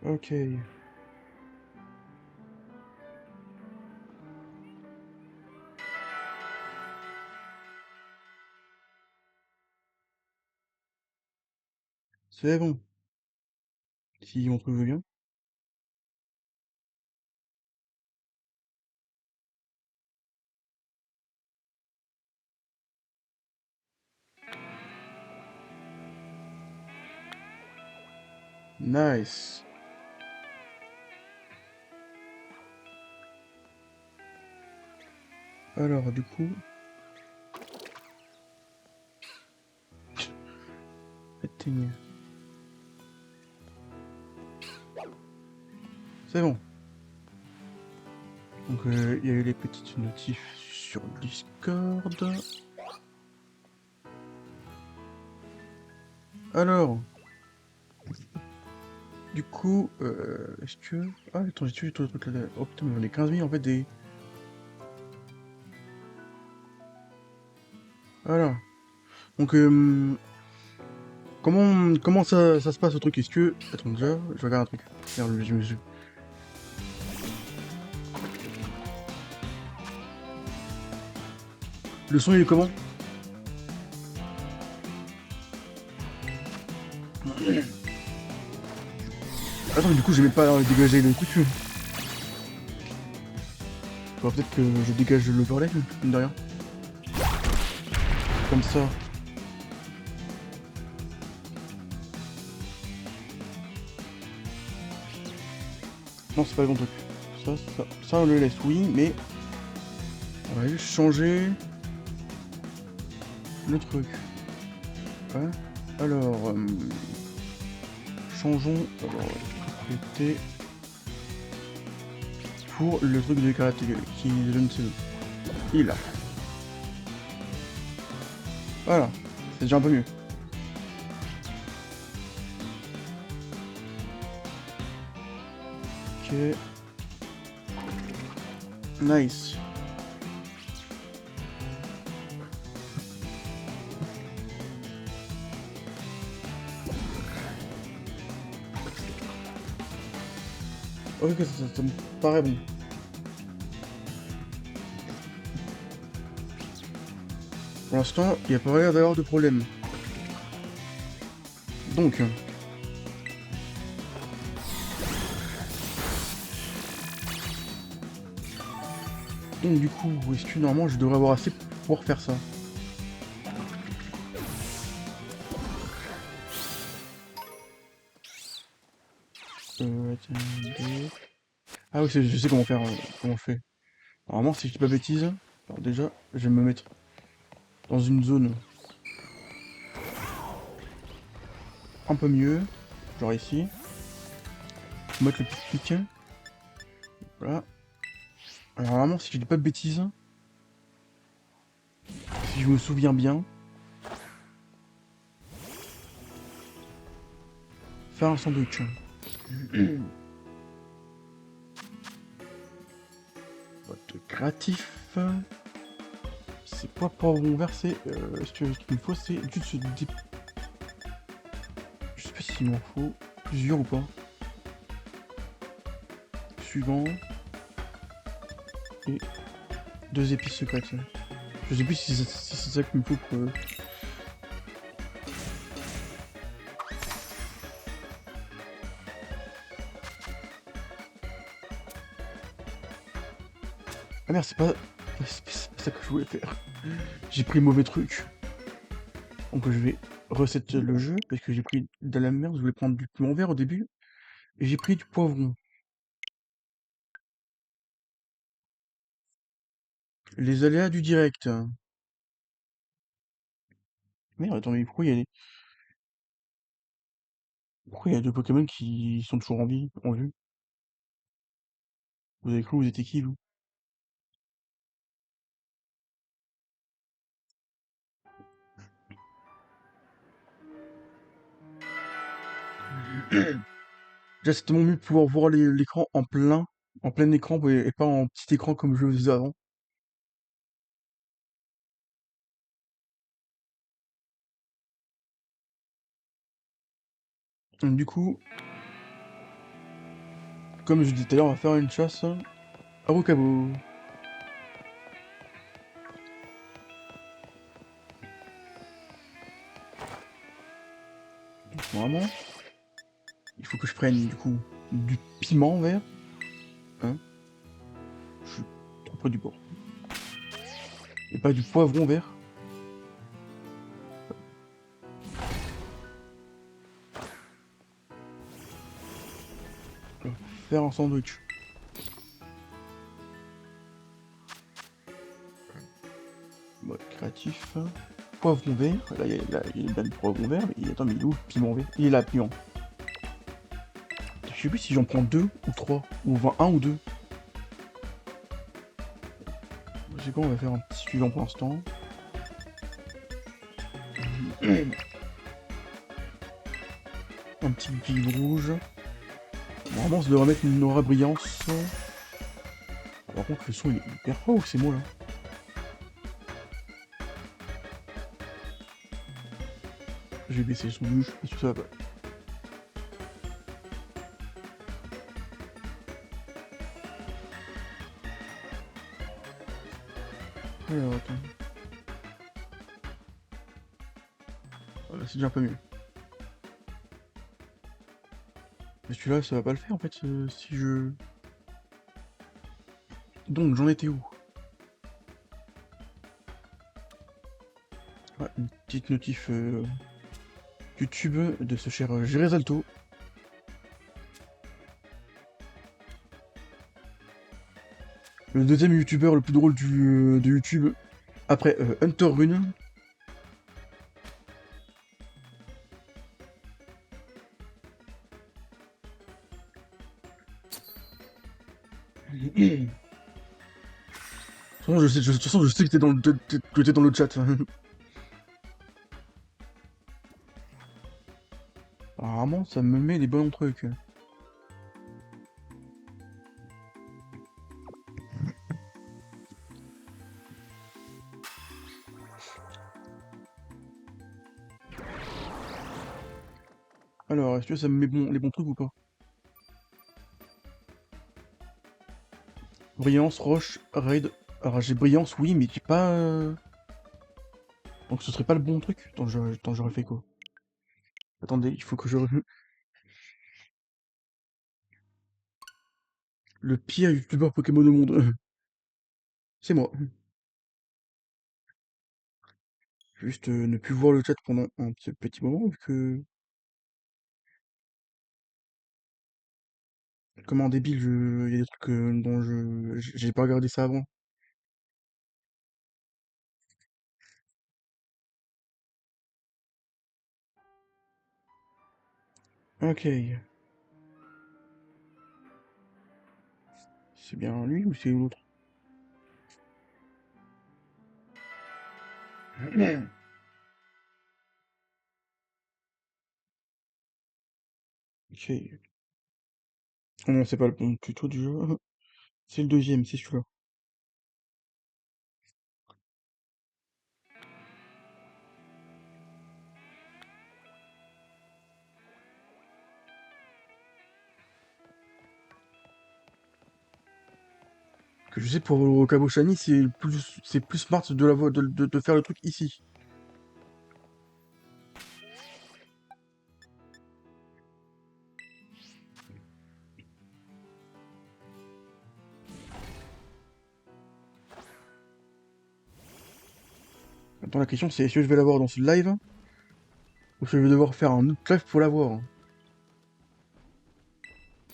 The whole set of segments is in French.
Ok. C'est bon. Si on trouve bien. Nice. Alors, du coup... Éteigne. C'est bon. Donc, il y a eu les petites notifs sur Discord. Alors, du coup, est-ce que... Ah, attends, j'ai tué tout le truc là. Oh putain, mais on est 15 000 en fait des... Voilà. Donc, comment ça se passe, le truc? Est-ce que... Attends, déjà, je regarde un truc. Merde, je me suis... Le son, il est comment? Attends, mais du coup, j'ai même pas dégagé le coup de feu. Faudra peut-être que je dégage l'overlay, mine de rien. Comme ça. Non, c'est pas le bon truc. Ça, on le laisse, oui, mais... On va juste changer... le truc. Hein. Alors, changeons propriété pour le truc de karaté qui je ne sais où. Il est là. Voilà, c'est déjà un peu mieux. Ok, nice. Ok, ça me paraît bon. Pour l'instant, il n'y a pas l'air d'avoir de problème. Donc, du coup, est-ce que normalement je devrais avoir assez pour pouvoir faire ça? Attendez. Ah oui, je sais comment faire, comment on fait. Normalement, si je dis pas bêtise, alors déjà, je vais me mettre dans une zone un peu mieux, genre ici. Je vais mettre le pic-pic. Voilà. Alors normalement, si je dis pas de bêtises, si je me souviens bien, faire un sandwich. Vote créatif. C'est quoi poivron vert? C'est ce qu'il me faut, c'est juste des... Je sais pas s'il m'en faut plusieurs ou pas. Suivant. Et deux épices secrètes. Je sais plus si c'est ça qu'il me faut pour... Ah merde, c'est pas ça que je voulais faire. J'ai pris le mauvais truc. Donc je vais reset le jeu, parce que j'ai pris de la merde, je voulais prendre du piment vert au début, et j'ai pris du poivron. Les aléas du direct. Merde, attends, mais pourquoi il y a deux Pokémon qui sont toujours en vue? Vous avez cru, vous étiez qui, vous? Déjà, c'est tellement mieux de pouvoir voir l'écran en plein écran, et pas en petit écran comme je le faisais avant. Donc, du coup, Comme je disais tout à l'heure, on va faire une chasse à Rocabo. Normalement, il faut que je prenne du coup du piment vert. Hein, je suis trop près du bord. Et pas du poivron vert. Faire un sandwich. Mode créatif. Poivron vert. Là, il y a bien du poivron vert. Mais attends, mais il est où le piment vert? Il est là, piment. Je sais plus si j'en prends 2 ou 3. Ou 21 ou 2. Je sais pas, on va faire un petit suivant pour l'instant. Un petit vif rouge. Normalement, ça devrait mettre une aura brillance. Par contre, le son il est hyper fort ou c'est moi là? J'ai baissé le son du jeu, est-ce que ça va? Alors, attends. Voilà, c'est déjà un peu mieux. Mais celui-là, ça va pas le faire en fait, si je... Donc, j'en étais où? Ouais, une petite notif YouTube de ce cher Gérésalto. Le deuxième youtubeur le plus drôle de YouTube, après Hunter Rune. De toute façon, je sais que t'es dans le chat. Apparemment, ça me met les bons trucs. Alors, est-ce que ça me met les bons trucs ou pas? Brillance, roche, raid. Alors, j'ai brillance, oui, mais j'ai pas... Donc, ce serait pas le bon truc? Attends, j'aurais fait quoi? Attendez, il faut que je... Le pire youtubeur Pokémon au monde. C'est moi. Juste ne plus voir le chat pendant un petit moment, vu que... Comme un débile, il y a des trucs dont j'ai pas regardé ça avant. Ok. C'est bien lui ou c'est l'autre? Ok. Oh non, c'est pas le bon tuto du jeu. C'est le deuxième, c'est celui-là. Que je sais pour Kaboshani, c'est plus smart de, de faire le truc ici. Attends, la question c'est est-ce que je vais l'avoir dans ce live ou est-ce que je vais devoir faire un autre live pour l'avoir?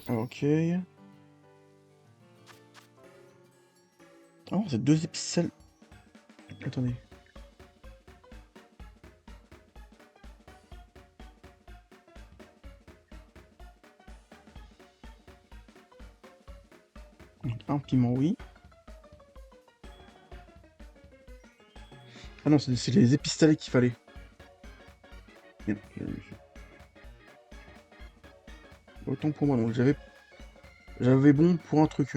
Ok. Ah, c'est 2 pixels. Attendez. Un piment, oui. Ah non, c'est les épistolets qu'il fallait. Merde, autant pour moi, donc j'avais bon pour un truc.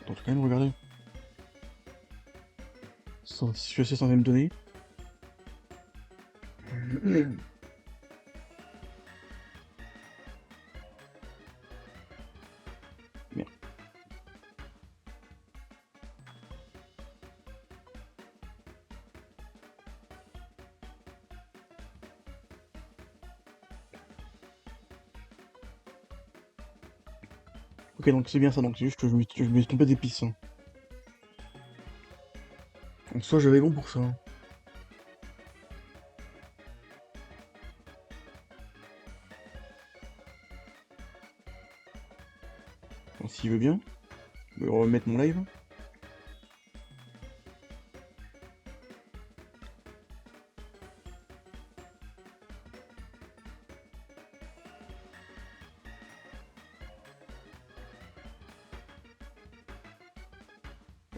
Attends, je vais quand même regarder. Si je suis assez censé me donner. Ok, donc c'est bien ça, donc c'est juste que je me suis trompé d'épices. Hein. En soi, j'avais bon pour ça. Hein. Bon, s'il veut bien, je vais remettre mon live.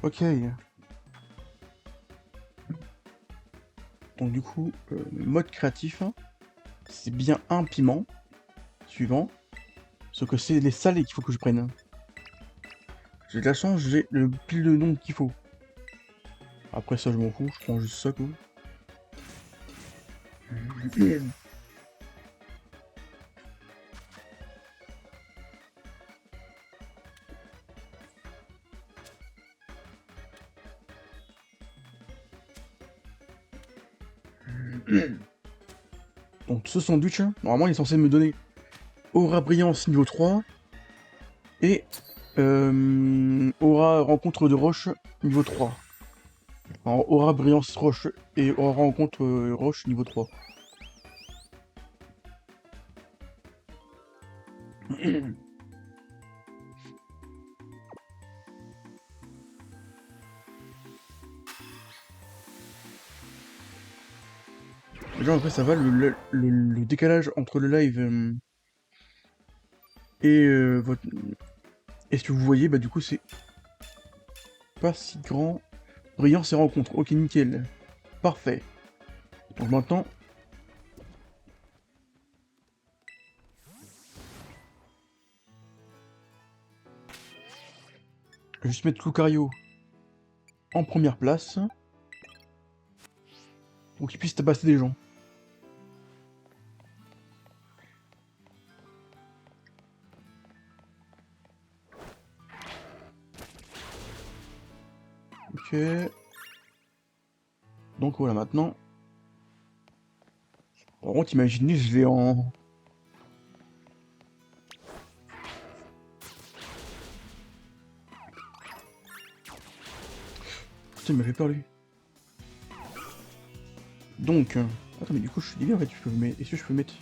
Ok. Donc du coup, mode créatif, hein, c'est bien un piment. Suivant. Ce que c'est les salés qu'il faut que je prenne. Hein. J'ai de la chance, j'ai le pile de nombre qu'il faut. Après ça, je m'en fous, je prends juste ça, quoi. Donc ce sandwich, hein, normalement, il est censé me donner aura brillance niveau 3 et aura rencontre de roche niveau 3. Alors, aura brillance roche et aura rencontre roche niveau 3. Genre après ça va, le décalage entre le live et votre... Et ce que vous voyez, bah du coup c'est pas si grand. Brillance et rencontre, ok nickel. Parfait. Donc maintenant, je vais juste mettre Lucario en première place pour qu'il puisse tabasser des gens. Ok. Donc voilà, maintenant. Par contre, imaginez, je vais en... Putain, il m'a fait peur lui. Donc... Attends, mais du coup, je suis débile en fait, je peux mettre... Est-ce que je peux mettre...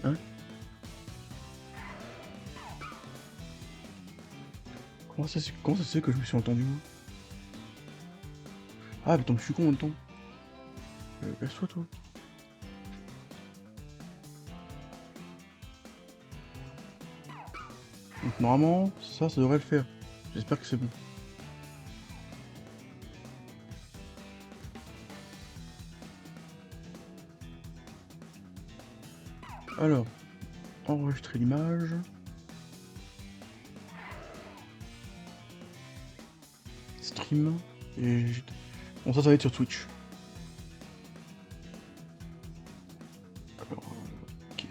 Hein? Comment ça se fait que je me suis entendu moi? Ah, putain, je suis con en même temps. Casse-toi, toi. Donc normalement, ça devrait le faire. J'espère que c'est bon. Alors, enregistrer l'image. Stream. Et... Bon, ça va être sur Twitch. Alors, ok.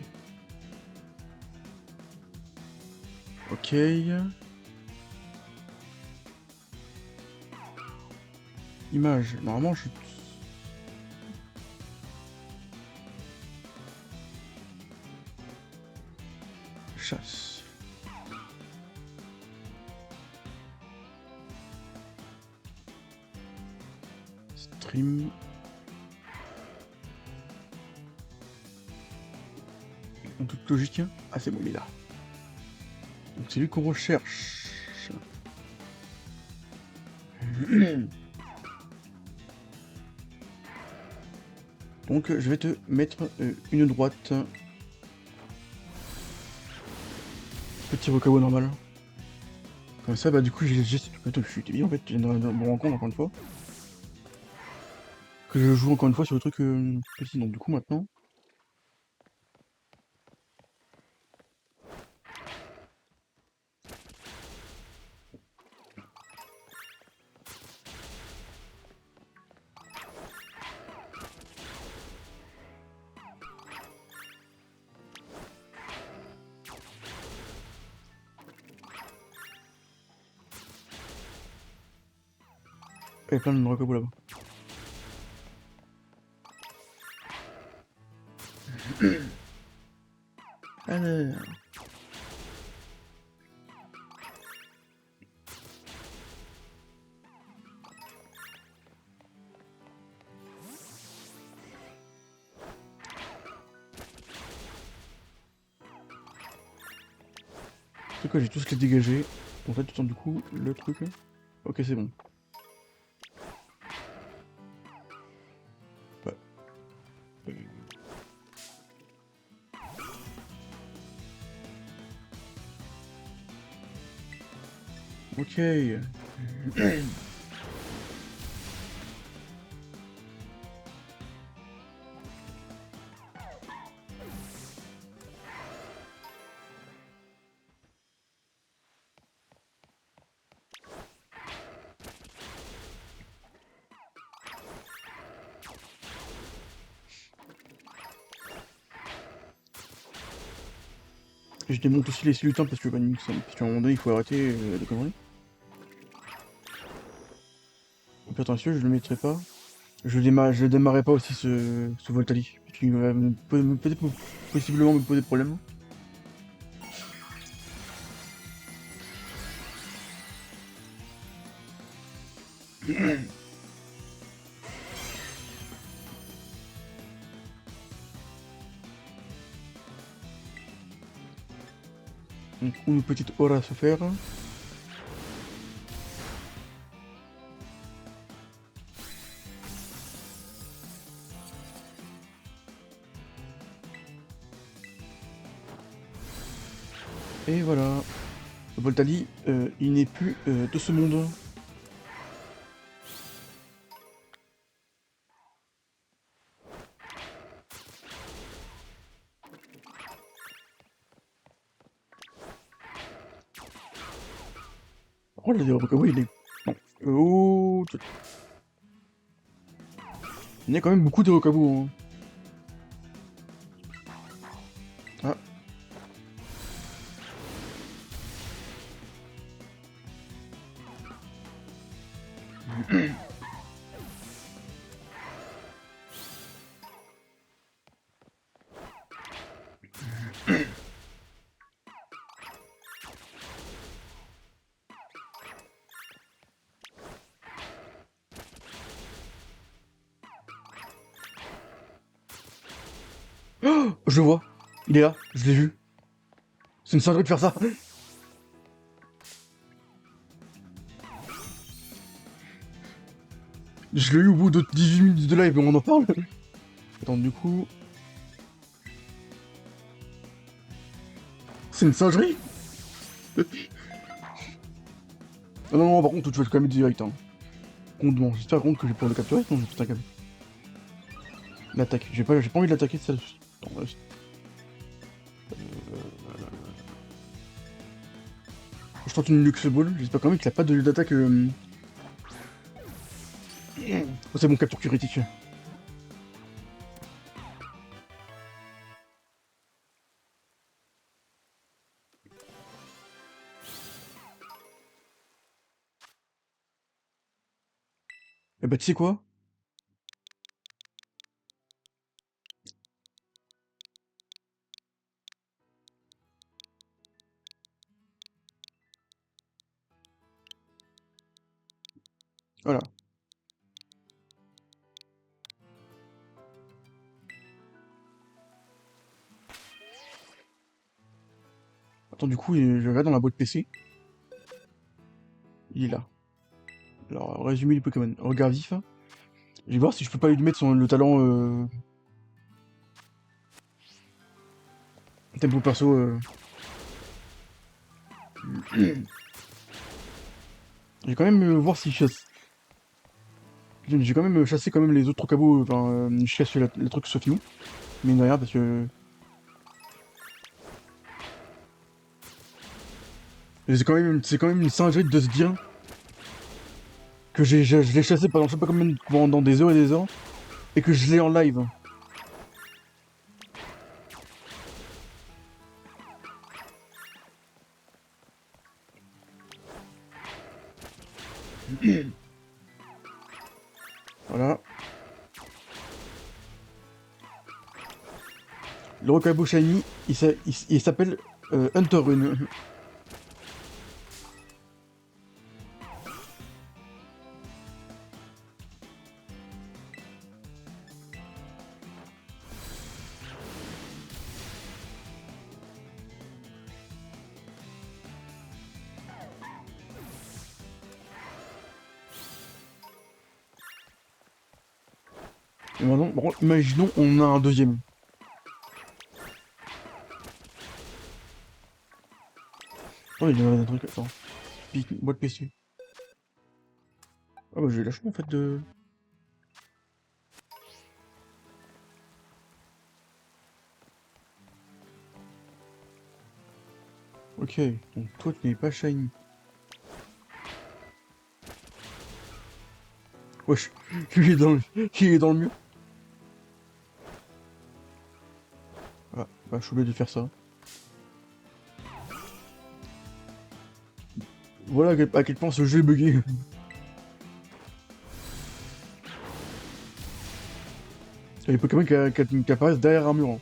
Ok. Image. Normalement, je suis... Chasse. Stream. En toute logique. Ah, c'est bon, il est là. Donc c'est lui qu'on recherche. Donc je vais te mettre une droite. Petit recabo normal. Comme ça, bah du coup, Attends, je suis débile en fait, je viens de me rendre compte encore une fois. Que je joue encore une fois sur le truc petit. Donc du coup, maintenant... Il y a plein de recabos là-bas. Alors... C'est quoi, j'ai tous les dégagés. En fait, du coup, le truc. Ok, c'est bon. Bah. Ok. Je démonte aussi les lutins parce que, bah, parce qu'à un moment donné, il faut arrêter les conneries. Donc attention, je le mettrai pas. Je le démarrerai pas aussi ce Voltali. Parce qu'il va peut-être possiblement me poser problème. Donc une petite aura à se faire. Et voilà. Voltali, il n'est plus de ce monde. Oh là, oui, il est... Non. Oh, il y a quand même beaucoup de recabos. Hein. Ah. Oh, je le vois. Il est là. Je l'ai vu. C'est une singerie de faire ça. Je l'ai eu au bout de 18 minutes de live, on en parle. Attends, du coup... C'est une singerie. Ah non, non, par contre, tu vas quand même direct. Hein. Bon, j'espère contre que je vais pouvoir le capturer, sinon je vais tout un câble. L'attaque. J'ai pas envie de l'attaquer, ça... Attends, je tente une Luxe Ball, j'espère quand même qu'il a pas d'attaque... Oh, c'est bon, capture critique. Eh bah, tu sais quoi? Voilà. Attends, du coup, je regarde dans la boîte PC. Il est là. Alors, résumé du Pokémon. Regard vif. Je vais voir si je peux pas lui mettre le talent... Tempo perso... Je vais quand même voir si je chasse... J'ai quand même chassé quand même les autres cabots, enfin, je chasse le truc Sofiou. Mais de rien, parce que... C'est quand même une singerie de se dire que je l'ai chassé pendant je sais pas combien pendant des heures et des heures, et que je l'ai en live. Le Rockabo Shiny, il s'appelle Hunter Rune. Et maintenant, bon, imaginons on a un deuxième. Oh, il y a un truc, attends. Boîte PC. Ah bah j'ai la chance en fait de... Ok, donc toi tu n'es pas shiny. Wesh, il est dans le mur. Ah, bah je suis obligé de faire ça. Voilà à quel point ce jeu est bugué. Il y a des Pokémon qui apparaissent derrière un mur.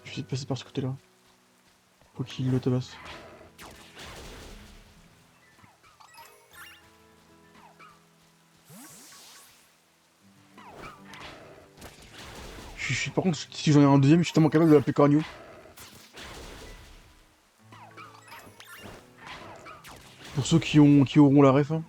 Je vais passer par ce côté-là. Faut qu'il le tabasse. Par contre, si j'en ai un deuxième, je suis tellement capable de l'appeler Corneau. Pour ceux qui auront la ref. Hein.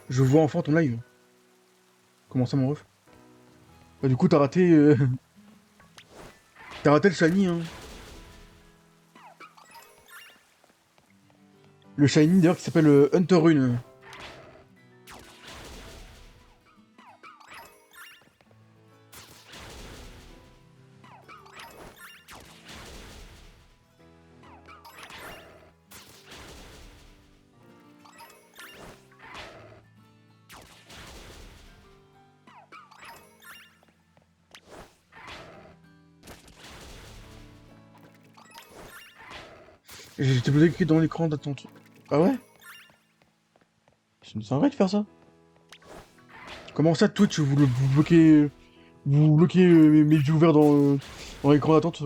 Je vois enfin ton live. Comment ça, mon ref? Bah, du coup, t'as raté. T'as raté le shiny, hein. Le shiny d'ailleurs qui s'appelle Hunter Rune. J'étais bloqué dans l'écran d'attente. Ah ouais? C'est vrai de faire ça? Comment ça, Twitch, vous bloquez. Vous bloquez mes viewers dans l'écran d'attente?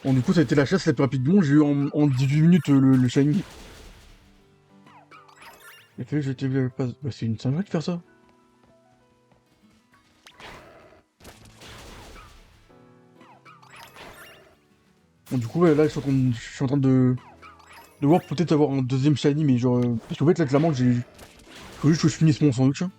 Bon, du coup, ça a été la chasse la plus rapide du monde. J'ai eu en 18 minutes le shiny. Il a fallu que j'étais vu la passe. Bah, c'est une singerie de faire ça. Bon, du coup, ouais, là, je suis en train de voir peut-être avoir un deuxième shiny, mais genre. Parce qu'en fait, là, clairement, faut juste que je finisse mon sandwich. Hein.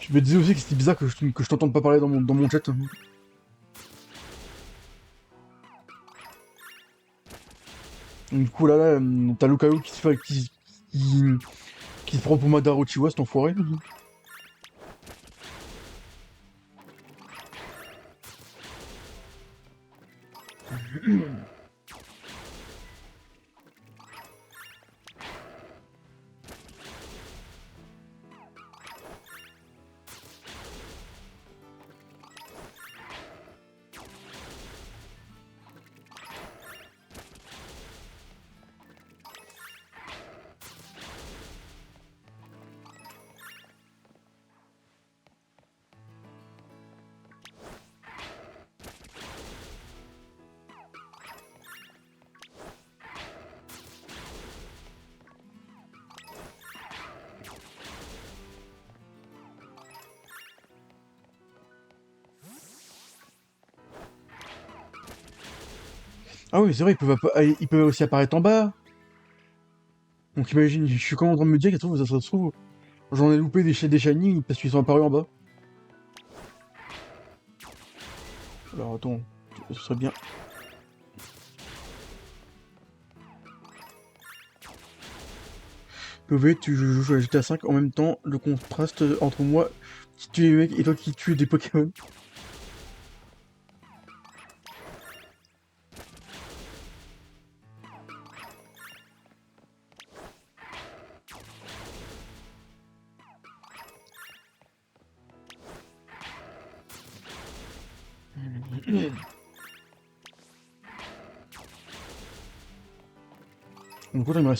Je me disais aussi que c'était bizarre que je t'entende pas parler dans mon chat. Du coup, là, t'as Lucario qui se fait, qui se prend pour Madara Uchiwa, cet enfoiré. Ah oui, c'est vrai, ils peuvent aussi apparaître en bas. Donc imagine, je suis quand même en train de me dire que ça se trouve, j'en ai loupé des shiny parce qu'ils sont apparus en bas. Alors attends, ce serait bien. PV, tu joues à GTA 5 en même temps, le contraste entre moi qui tue les mecs et toi qui tue des Pokémon. Donc là, il me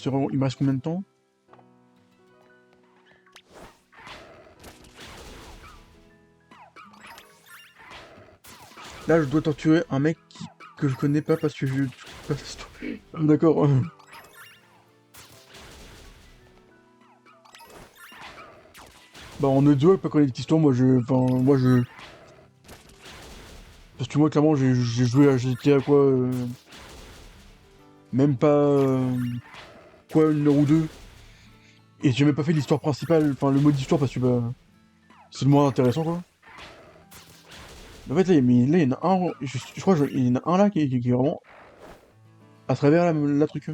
reste combien de temps? Là, je dois torturer un mec que je connais pas parce que je... D'accord. Bah en audio, pas connaître l'histoire, moi je... Parce que moi, clairement, j'ai joué à GTA quoi... même pas... quoi, une heure ou deux. Et j'ai même pas fait l'histoire principale, enfin le mode d'histoire parce que bah... C'est le moins intéressant quoi. En fait, là, il y en a un, je crois qu'il y en a un là qui est vraiment à travers la truc.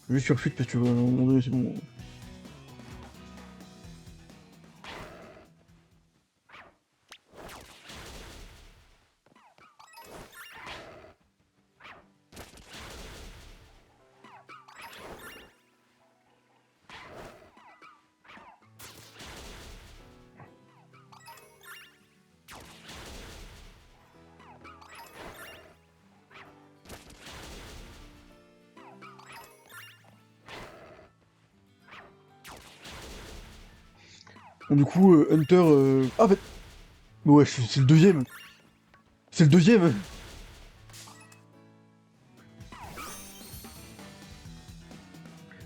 Juste sur fuite parce que à un moment donné, c'est bon. Bon, du coup, Hunter. Ah, bah. Ouais, c'est le deuxième. C'est le deuxième.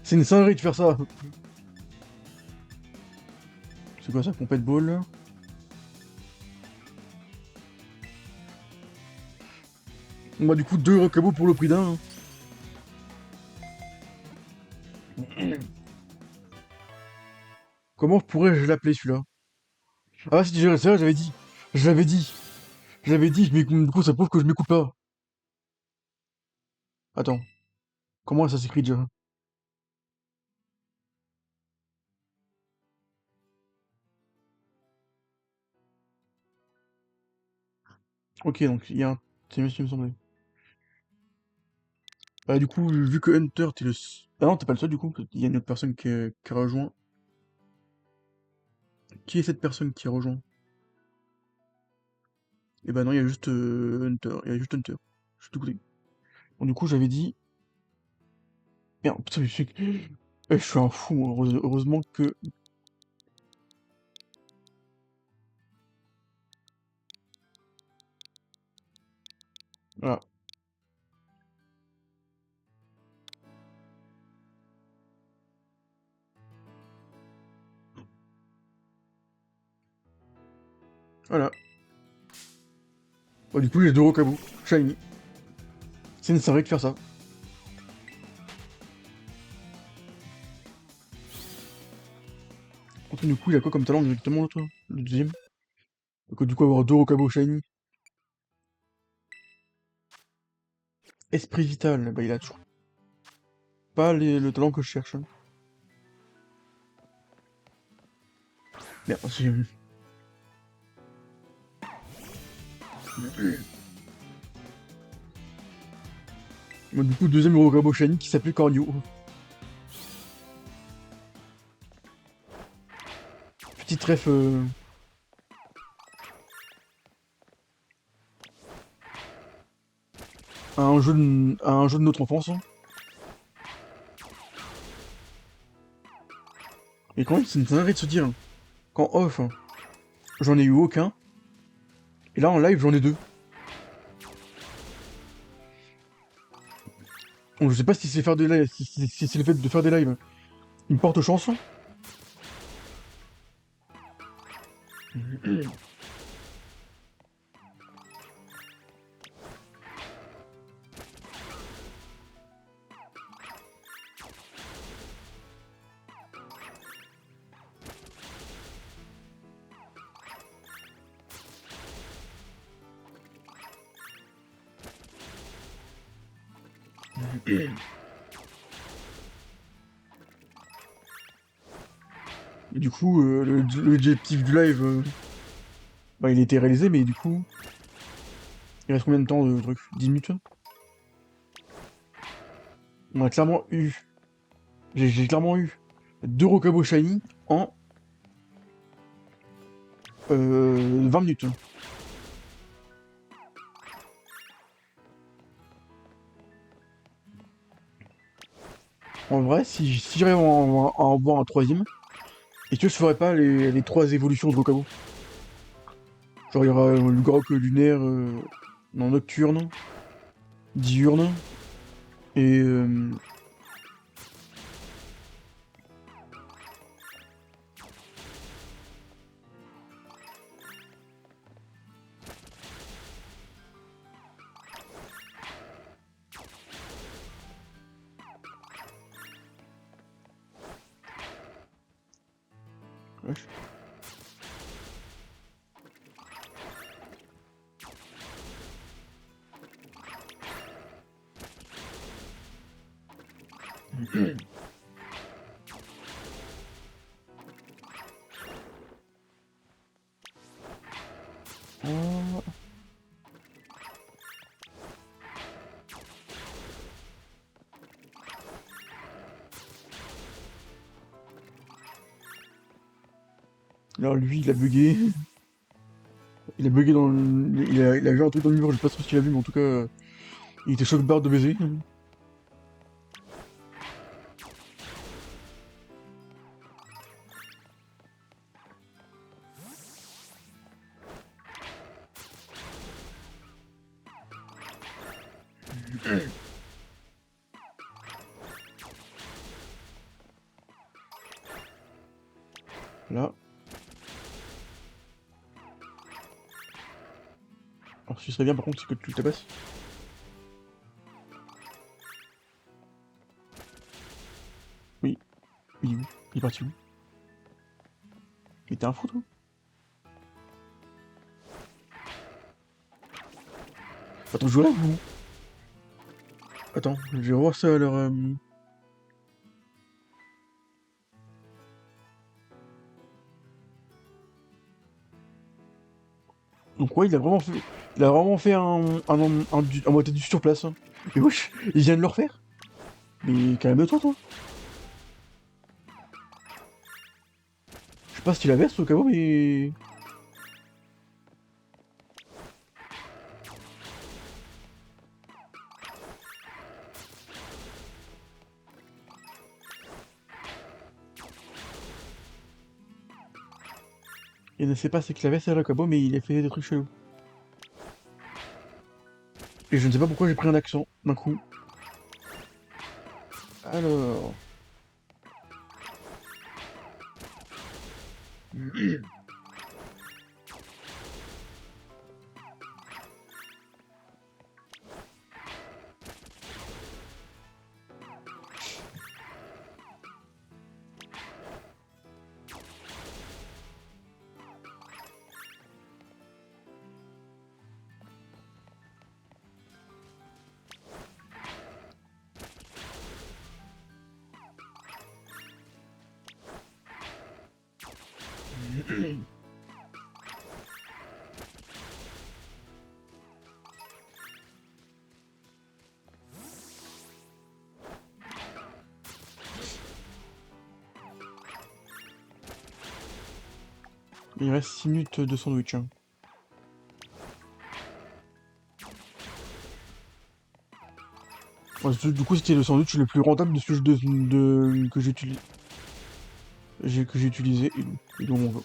C'est une singerie de faire ça. C'est quoi ça, Pompette Ball là? Bon, bah, du coup, deux rocabots pour le prix d'un. Comment pourrais-je l'appeler celui-là? Ah, si, c'est vrai, j'avais dit. Je l'avais dit. Je l'avais dit, du coup, ça prouve que je m'écoute pas. Attends, comment ça s'écrit déjà? Ok, donc il y a un. C'est mieux ce qui me semblait. Bah, du coup, vu que Hunter, t'es le. Ah non, t'es pas le seul, du coup, il y a une autre personne qui a rejoint. Qui est cette personne qui a rejoint? Et bah non, il y a juste Hunter. Il y a juste Hunter. Je suis tout côté. Bon, du coup, j'avais dit. Merde, putain, je suis un fou, hein. Heureusement que. Voilà. Voilà. Bah, du coup, j'ai deux Rocabo. Shiny. C'est une série de faire ça. Contre, du coup, il a quoi comme talent exactement, toi? Le deuxième? Donc, du coup, avoir deux Rocabo Shiny. Esprit vital. Bah, il a toujours pas le talent que je cherche, hein. Merde, c'est... Bon, du coup, deuxième Rocabo Shiny qui s'appelle Cornio. Petite ref à un jeu de notre enfance, hein. Et quand même, c'est une dinguerie de se dire, hein, qu'en off, hein, j'en ai eu aucun. Et là, en live, j'en ai deux. Donc, je sais pas si c'est faire des lives, si c'est le fait de faire des lives. Une porte chance. Et du coup, l'objectif du live, bah, il a été réalisé, mais du coup, il reste combien de temps de truc? 10 minutes, hein? On a clairement eu. J'ai clairement eu deux Rocabo Shiny en 20 minutes, hein. En vrai, si j'arrive à en voir un troisième, et que je ferais pas les trois évolutions de Rocabo. Genre, il y aura le Grok lunaire, non, nocturne, diurne, et wesh. Ah. Alors lui, il a bugué. Il a bugué dans le... il a vu un truc dans le mur, je sais pas trop ce qu'il a vu, mais en tout cas, il était choc barre de baiser. Là. Alors ce qui serait bien par contre, c'est que tu le tabasses. Oui. Il est où? Il est parti où? Mais t'es un fou, toi? Attends, je joue là ou... Attends, je vais revoir ça à leur... Donc ouais, il a vraiment fait... Il a vraiment fait un moitié du sur place, hein. Mais wesh, il vient de le refaire? Mais calme-toi, toi. Je sais pas si tu l'avais, ce Kabo, mais... Il ne sait pas c'est qu'il avait, c'est le Kabo, mais il a fait des trucs chelous. Et je ne sais pas pourquoi j'ai pris un accent, d'un coup. Alors... Il reste 6 minutes de sandwich. Hein. Ouais, du coup, c'était le sandwich le plus rentable de ce que que j'utilise. Que j'ai utilisé et dont on veut.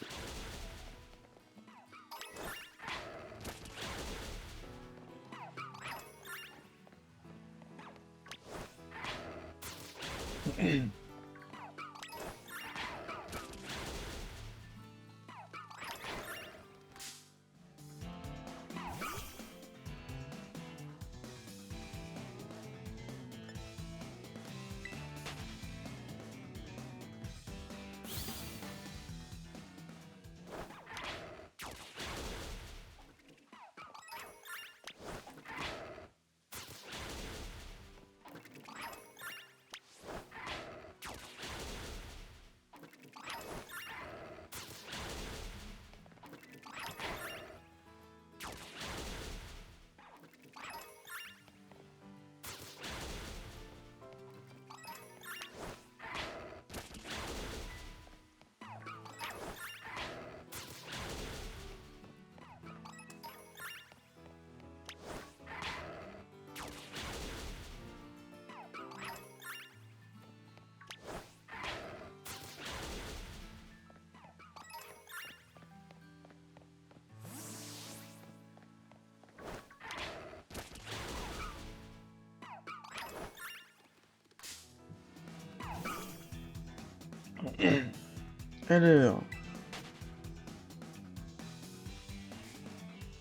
Alors.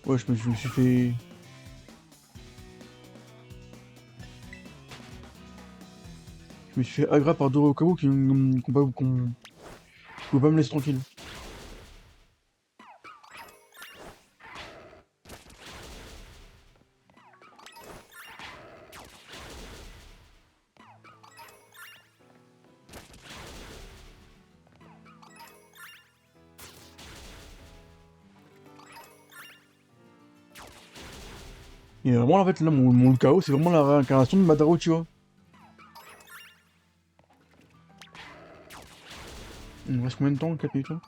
Ouais, je me suis fait. Je me suis fait agra par deux Rokawo qui pouvaient pas me laisser tranquille. Et vraiment, en fait, là, mon chaos, c'est vraiment la réincarnation de Madara, tu vois. Il me reste combien de temps? 4 minutes, hein.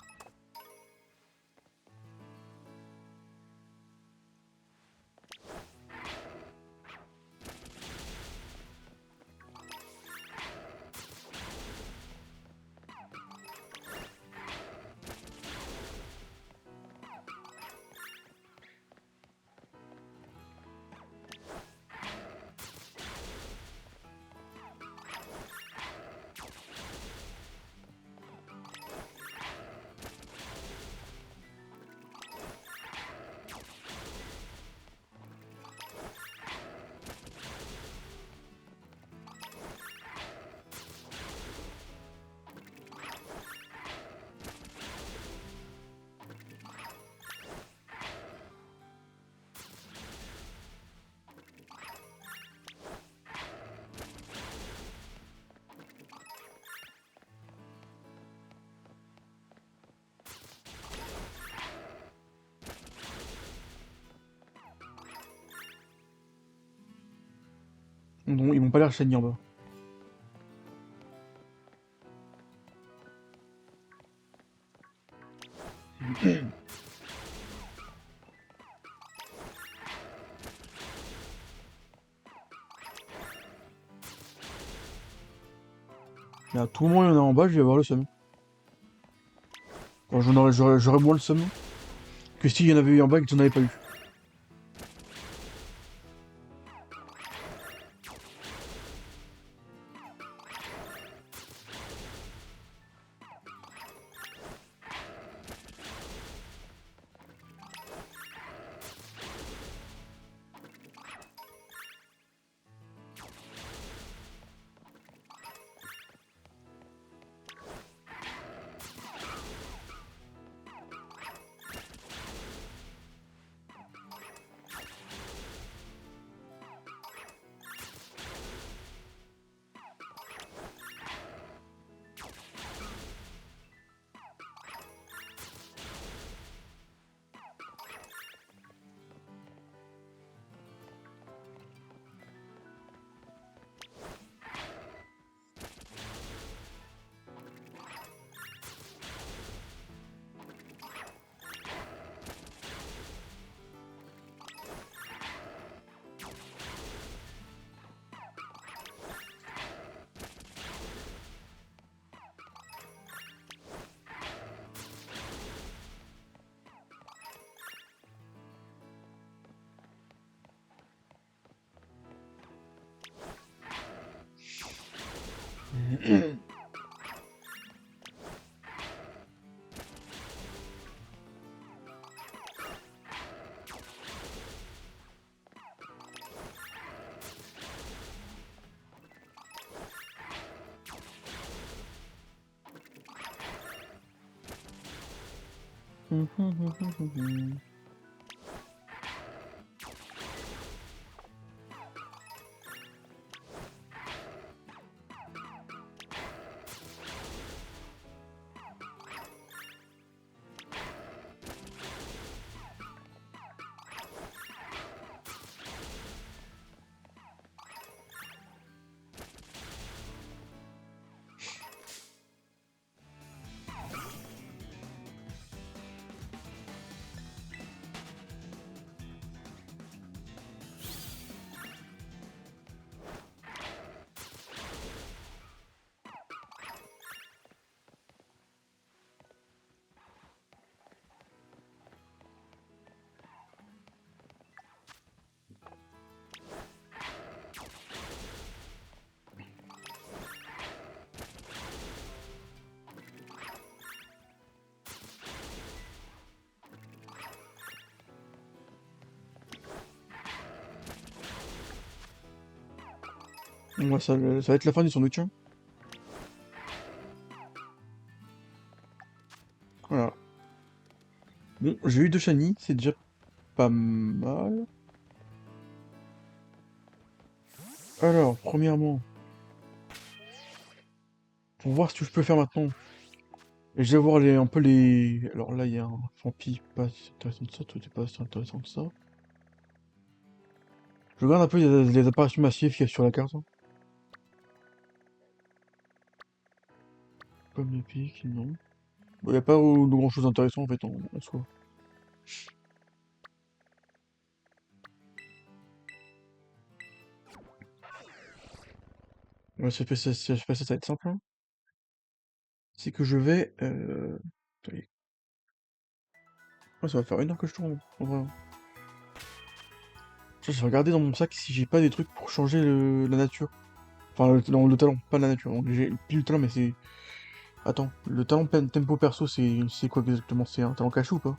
Donc, ils m'ont pas l'air shiny en bas. Et à tout moment, il y en a en bas, je vais avoir le seum. Bon, j'aurais moins le seum que s'il y en avait eu en bas et que j'en avais pas eu. Ouais, ça va être la fin du sandwich, hein. Voilà. Bon, j'ai eu 2 shiny, c'est déjà pas mal. Alors, premièrement, pour voir ce que je peux faire maintenant. Je vais voir un peu les... Alors là, il y a un vampire, pas si intéressant de ça, tout est pas si intéressant de ça. Je regarde un peu les apparitions massives qu'il y a sur la carte, hein. Comme les pics, non. Il n'y a pas de grand chose d'intéressant en fait en soi. Ouais, si je fais ça, ça va être simple, hein. C'est que je vais... Attendez. Ouais, ça va faire 1 heure que je tourne, en vrai. Tiens, je vais regarder dans mon sac si j'ai pas des trucs pour changer la nature. Enfin, le talent, pas la nature. Donc j'ai pile le talent, mais c'est... Attends, le talent tempo perso, c'est quoi exactement? C'est un talent caché ou pas?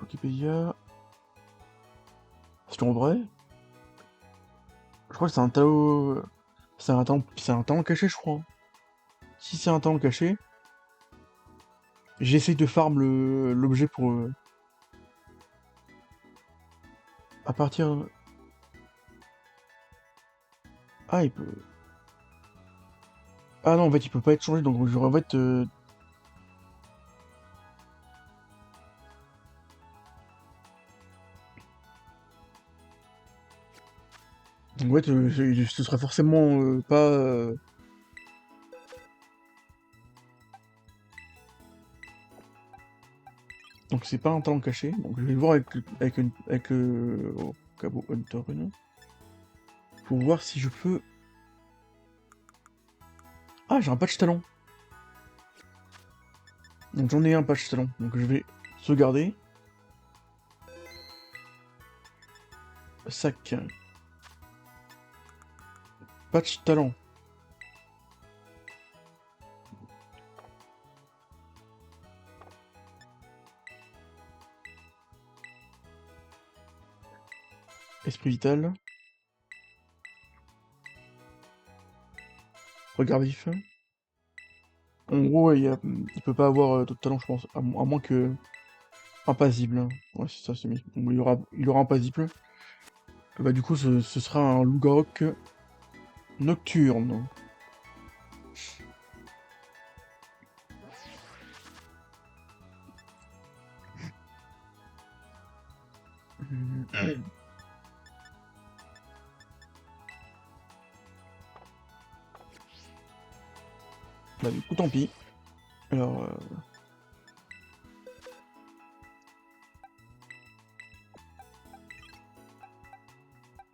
Wikipédia... C'est en vrai? Je crois que c'est un talent... C'est un talent caché, je crois. Si c'est un talent caché, j'essaye de farm l'objet pour... à partir... Ah, il peut... Ah non, en fait, il peut pas être changé, donc je en fait... Donc en fait, ce serait forcément pas... Donc c'est pas un talent caché, donc je vais le voir avec au Cabo Hunter Rune, pour voir si je peux... Ah, j'ai un patch talent. Donc j'en ai un patch talent, donc je vais sauvegarder. Sac. Patch talent. Esprit vital. Regard vif. En gros, il peut pas avoir d'autres talents, je pense, à moins que... Impassible, hein. Ouais, c'est ça, c'est mis. Bon, il aura impassible. Bah du coup, ce sera un loup-garok nocturne. Bah du coup, tant pis. Alors,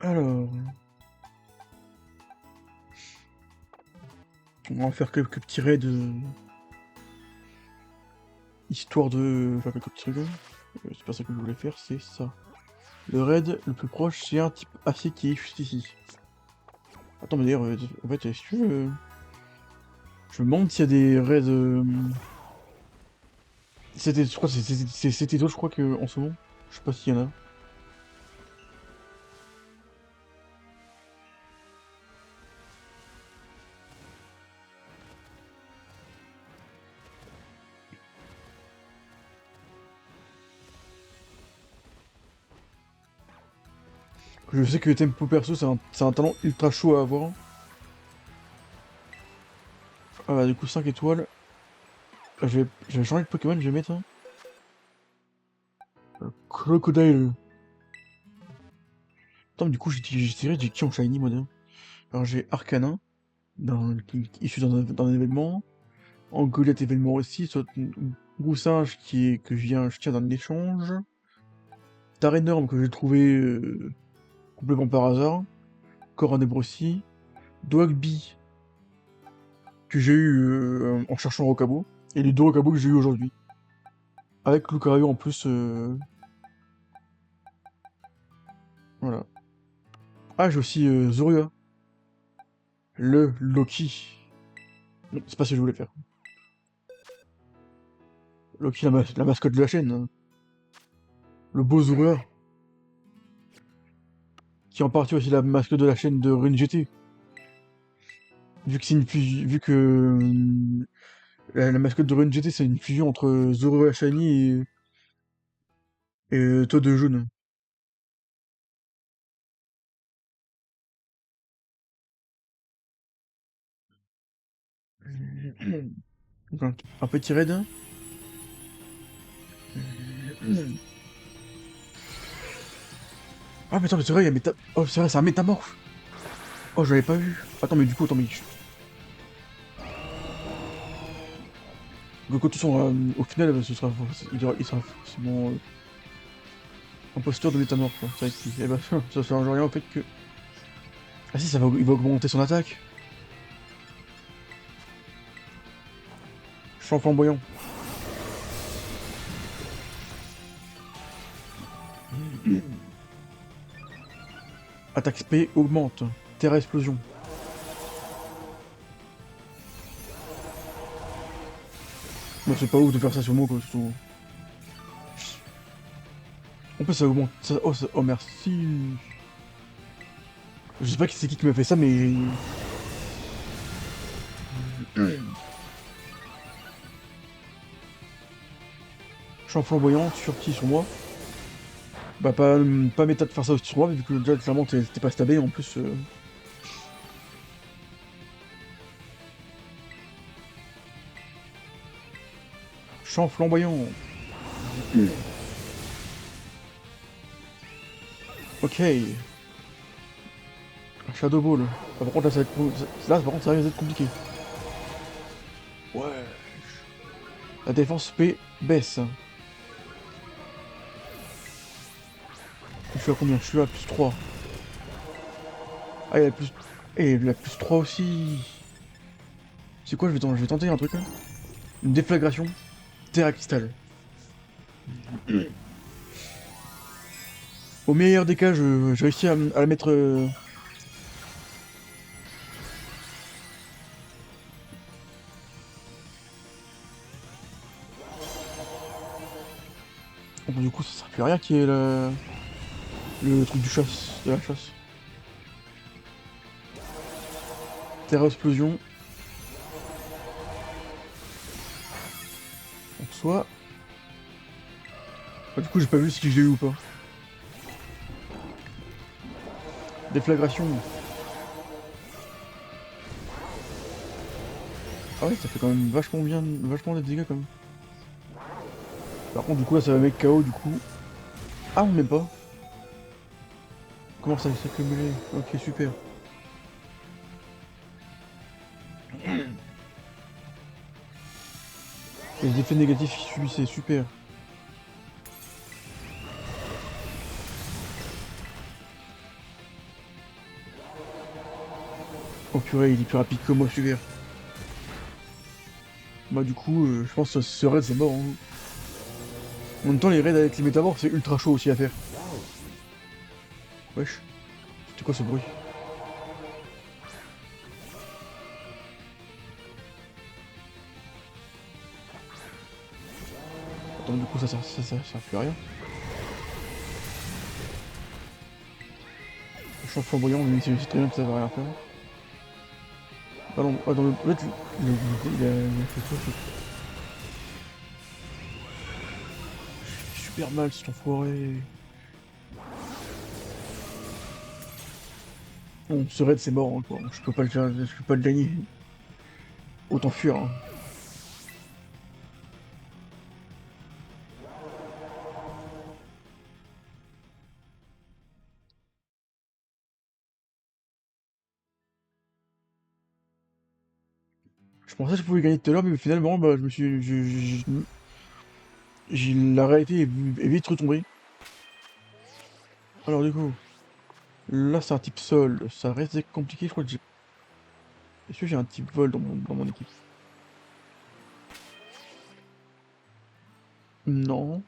alors, on va faire quelques petits raids histoire de faire quelques petits trucs. c'est pas ça que je voulais faire, c'est ça. Le raid le plus proche, c'est un type acier qui est juste ici. Attends, mais d'ailleurs, en fait, si tu veux... je me demande s'il y a des raids... je crois que c'est cet étoile, je crois que en ce moment. Je sais pas s'il y en a. Je sais que Tempo Perso, c'est un talent ultra chaud à avoir. Ah bah du coup 5 étoiles. Je vais changer de Pokémon, je vais mettre un Crocodile. Attends, mais du coup j'ai qui en Shiny moi déjà. Alors j'ai Arcanin, issu dans un événement. Angoliath événement aussi, soit Goussinge que je tiens d'un échange. Tarénorme que j'ai trouvé complètement par hasard. Coronébre aussi. Dwagby que j'ai eu en cherchant Rocabo. Et les deux Rocabo que j'ai eu aujourd'hui. Avec Lucario en plus. Voilà. Ah, j'ai aussi Zorua. Le Loki. Non, c'est pas ce que je voulais faire. Loki, la mascotte de la chaîne, hein. Le beau Zorua. Qui est en partie aussi la mascotte de la chaîne de Rune GT. Vu que c'est une fusion. Vu que la mascotte de Run GT, c'est une fusion entre Zorua Shiny et Toad jaune. Donc, un petit raid. Ah, mais attends, mais c'est vrai, il y a Oh, c'est vrai, c'est un métamorphe. Oh, je l'avais pas vu. Attends, mais du coup, attends, mais. Donc, de toute façon, au final, il sera forcément imposteur de métamorphe, quoi. C'est vrai que, eh ben, ça change rien au fait que. Ah, si, il va augmenter son attaque. Champ flamboyant. Attaque SP augmente. Terre explosion. Bon, c'est pas ouf de faire ça sur moi, quoi. Surtout. En plus, ça augmente. Oh, merci. Je sais pas qui c'est qui m'a fait ça, mais. Champ flamboyant sur qui? Sur moi? Bah, pas méta de faire ça aussi sur moi, vu que déjà, clairement, t'es pas stabé en plus. Champ flamboyant. Ok. Shadow Ball. Ah, par contre, là, par contre, ça risque d'être compliqué. Ouais. La défense P baisse. Je suis à combien? Je suis à plus 3. Ah, il y a plus. Et il a plus 3 aussi. C'est quoi? Je vais tenter un truc là. Une déflagration. Terre à cristal. Au meilleur des cas, j'ai réussi à la mettre. Bon, du coup, ça sert plus à rien qui est le truc de la chasse. Terre explosion. Donc, soit. Ah, du coup, j'ai pas vu si je l'ai eu ou pas. Déflagration. Ah ouais, ça fait quand même vachement de dégâts quand même. Par contre, du coup, là, ça va mettre KO, du coup. Ah, on même pas. Comment ça s'est cumulé? Ok, super. Les effets négatifs qui suivent, c'est super. Oh purée, il est plus rapide que moi, super. Bah du coup, je pense que ce raid c'est mort, hein. En même temps, les raids avec les métamorphes, c'est ultra chaud aussi à faire. Wesh. C'était quoi ce bruit? Attends, du coup, ça sert plus à rien. Le champ flamboyant, mais c'est très bien que ça va rien faire. Ah non, attends, en fait, il a fait quoi, super mal cet enfoiré. Bon, ce raid c'est mort, hein, quoi. Je peux pas le faire, je peux pas le gagner. Autant fuir, hein. Je pensais que je pouvais gagner tout à l'heure, mais finalement, bah, je me suis. La réalité est vite retombée. Alors, du coup, là c'est un type sol. Ça reste compliqué, je crois que j'ai. Est-ce que j'ai un type vol dans mon équipe? Non.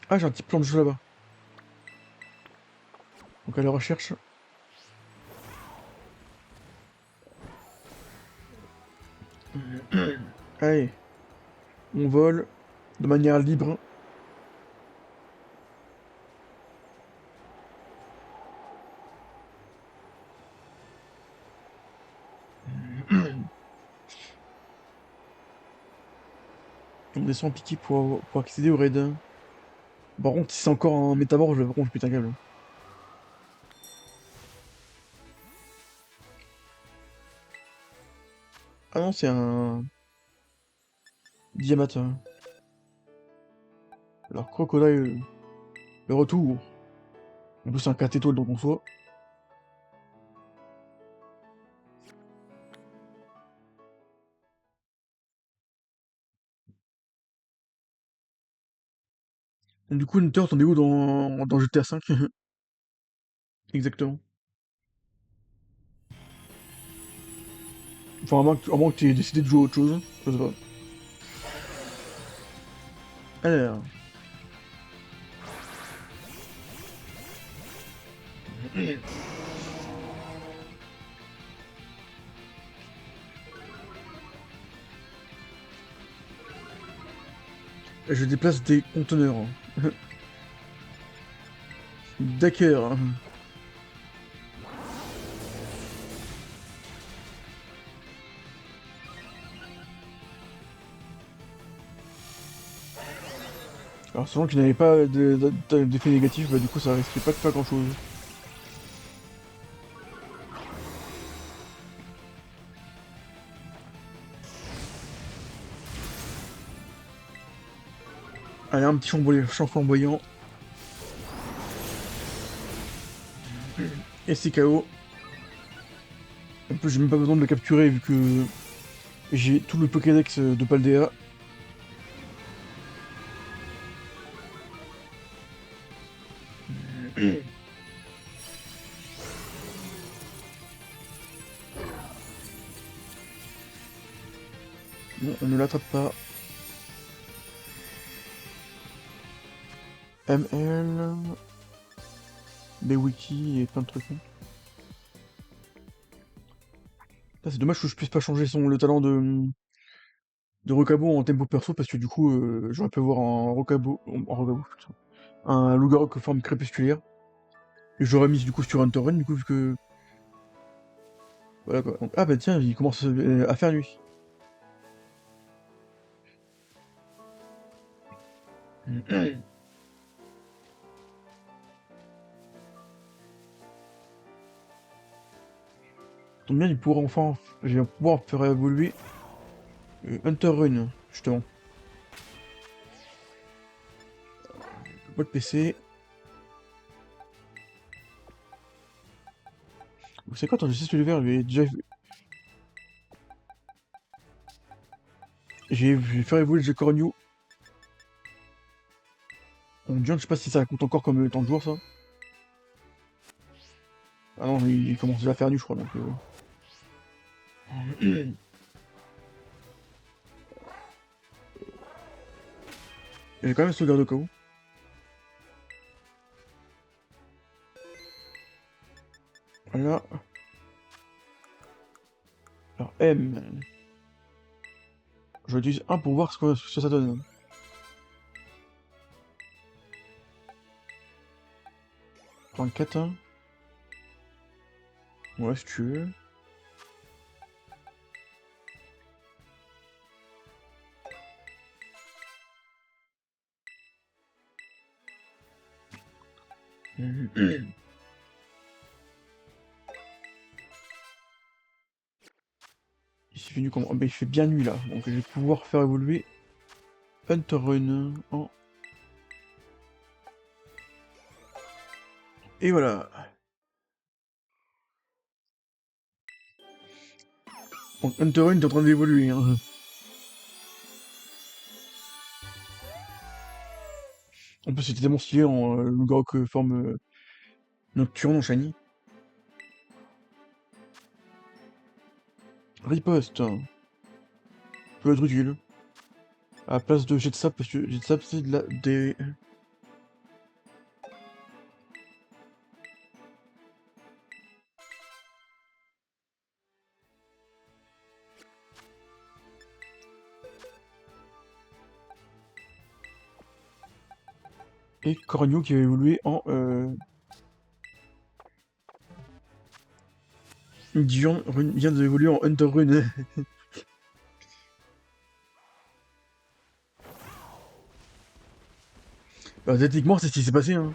Ah, j'ai un type plan de jeu là-bas. Donc, à la recherche. Allez, on vole de manière libre. On descend en piqué pour accéder au raid. Par contre, si c'est encore un métamorphe, par contre, je pète un câble. Ah non, c'est un Diamate. Alors, Crocodile, le retour. En plus, c'est un 4 étoiles donc en soi. Donc, du coup, Hunter, t'en es où dans GTA V? Exactement. Enfin, à moins que tu aies décidé de jouer à autre chose. Je sais pas. Alors. Je déplace des conteneurs. D'accord. Alors, selon qu'il n'avait pas d'effet négatif, bah du coup, ça risquait pas de faire grand chose. Allez, un petit champ flamboyant. Et c'est KO. En plus, j'ai même pas besoin de le capturer vu que j'ai tout le Pokédex de Paldea. Non, on ne l'attrape pas. ML, des wikis et plein de trucs. Ah, c'est dommage que je puisse pas changer le talent de Rocabo en tempo perso parce que du coup j'aurais pu avoir putain, un loup-garou forme crépusculaire. Et j'aurais mis du coup sur Hunter Run du coup vu que. Voilà quoi. Donc, ah bah tiens, il commence à faire nuit. Donc bien il pourra enfin. Je vais pouvoir faire évoluer Hunter Run, justement. Boîte PC. Vous savez quoi, attends, je sais ce que je vais faire, je vais faire évoluer le Corneau. On je sais pas si ça compte encore comme temps de joueur ça. Ah non, il commence déjà à faire nuit je crois donc. J'ai quand même sauvegarde au cas où. Voilà. Alors M. Je utilise un pour voir ce que ça donne. Prends 4. Hein. Ouais, si tu veux. Il s'est venu comment? Oh, bah, il fait bien nuit là, donc je vais pouvoir faire évoluer Hunter Run en. Et voilà. Donc Hunter Run est en train d'évoluer. Hein. En plus, c'était tellement stylé en le Grok forme nocturne en shiny. Riposte. Peut être utile. À la place de jet de sap, parce que jet de sap c'est de la. Des. Et Corneau qui va évoluer en. Dion vient d'évoluer en Hunter Run. Bah, techniquement, c'est ce qui s'est passé. Hein.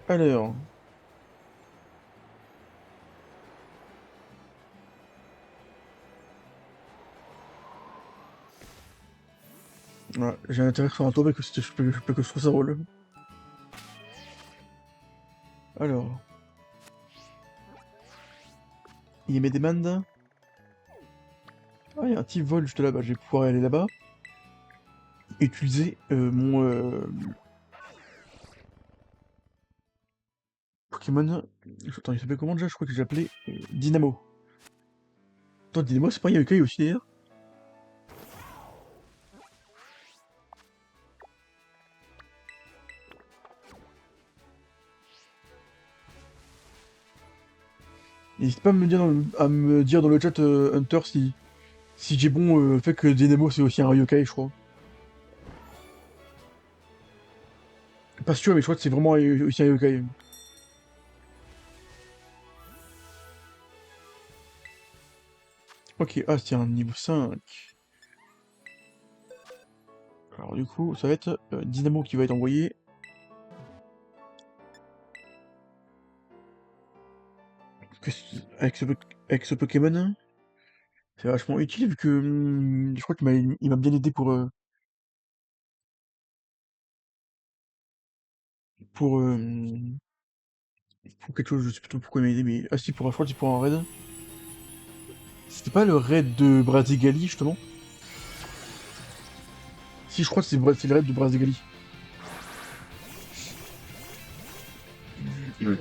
Alors. Voilà, j'ai intérêt sur un tour parce que je peux que je trouve ça drôle. Alors. Il y a mes demandes. Ah, il y a un petit vol juste là-bas. Je vais pouvoir aller là-bas. Utiliser mon Pokémon. Attends, il s'appelait comment déjà? Je crois que j'ai appelé Dynamo. Attends, Dynamo, c'est pas un Yokai aussi d'ailleurs? N'hésite pas à me dire dans le chat, Hunter, si j'ai bon fait que Dynamo c'est aussi un Yokai, je crois. Pas sûr, mais je crois que c'est vraiment aussi un Yokai. Ok, ah, c'est un niveau 5. Alors du coup, ça va être Dynamo qui va être envoyé. Avec avec ce Pokémon, c'est vachement utile vu que je crois qu'il m'a bien aidé pour, euh, pour quelque chose, je sais plus trop pourquoi il m'a aidé, mais ah si, je crois que c'est pour un raid. C'était pas le raid de Brasigali justement? Si, je crois que c'est le raid de Brasigali. Ouais.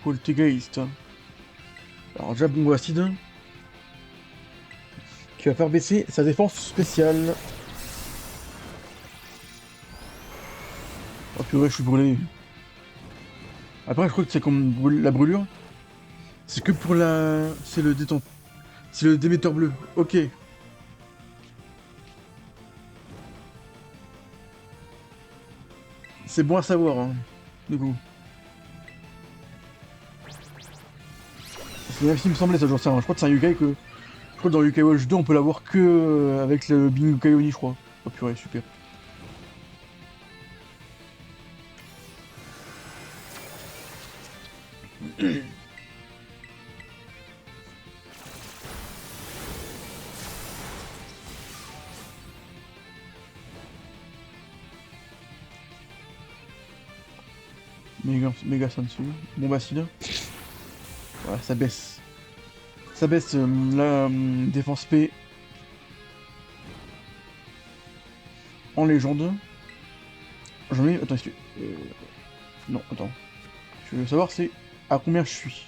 Poltergeist. Alors déjà bombe acide qui va faire baisser sa défense spéciale. Oh purée, je suis brûlé. Après, je crois que c'est comme la brûlure. C'est que pour la. C'est le détente. C'est le démetteur bleu. Ok. C'est bon à savoir, hein. Du coup. C'est bien ce qui me semblait, ça, j'en sais rien. Je crois que c'est un Yokai que. Je crois que dans Yokai Watch 2, on peut l'avoir que avec le Bingo Kaioni, je crois. Oh purée, super. Méga Sensu. Bon bacille. Voilà, ça baisse. Ça baisse la défense P en légende. J'en ai. Attends, non, attends. Je veux savoir c'est à combien je suis.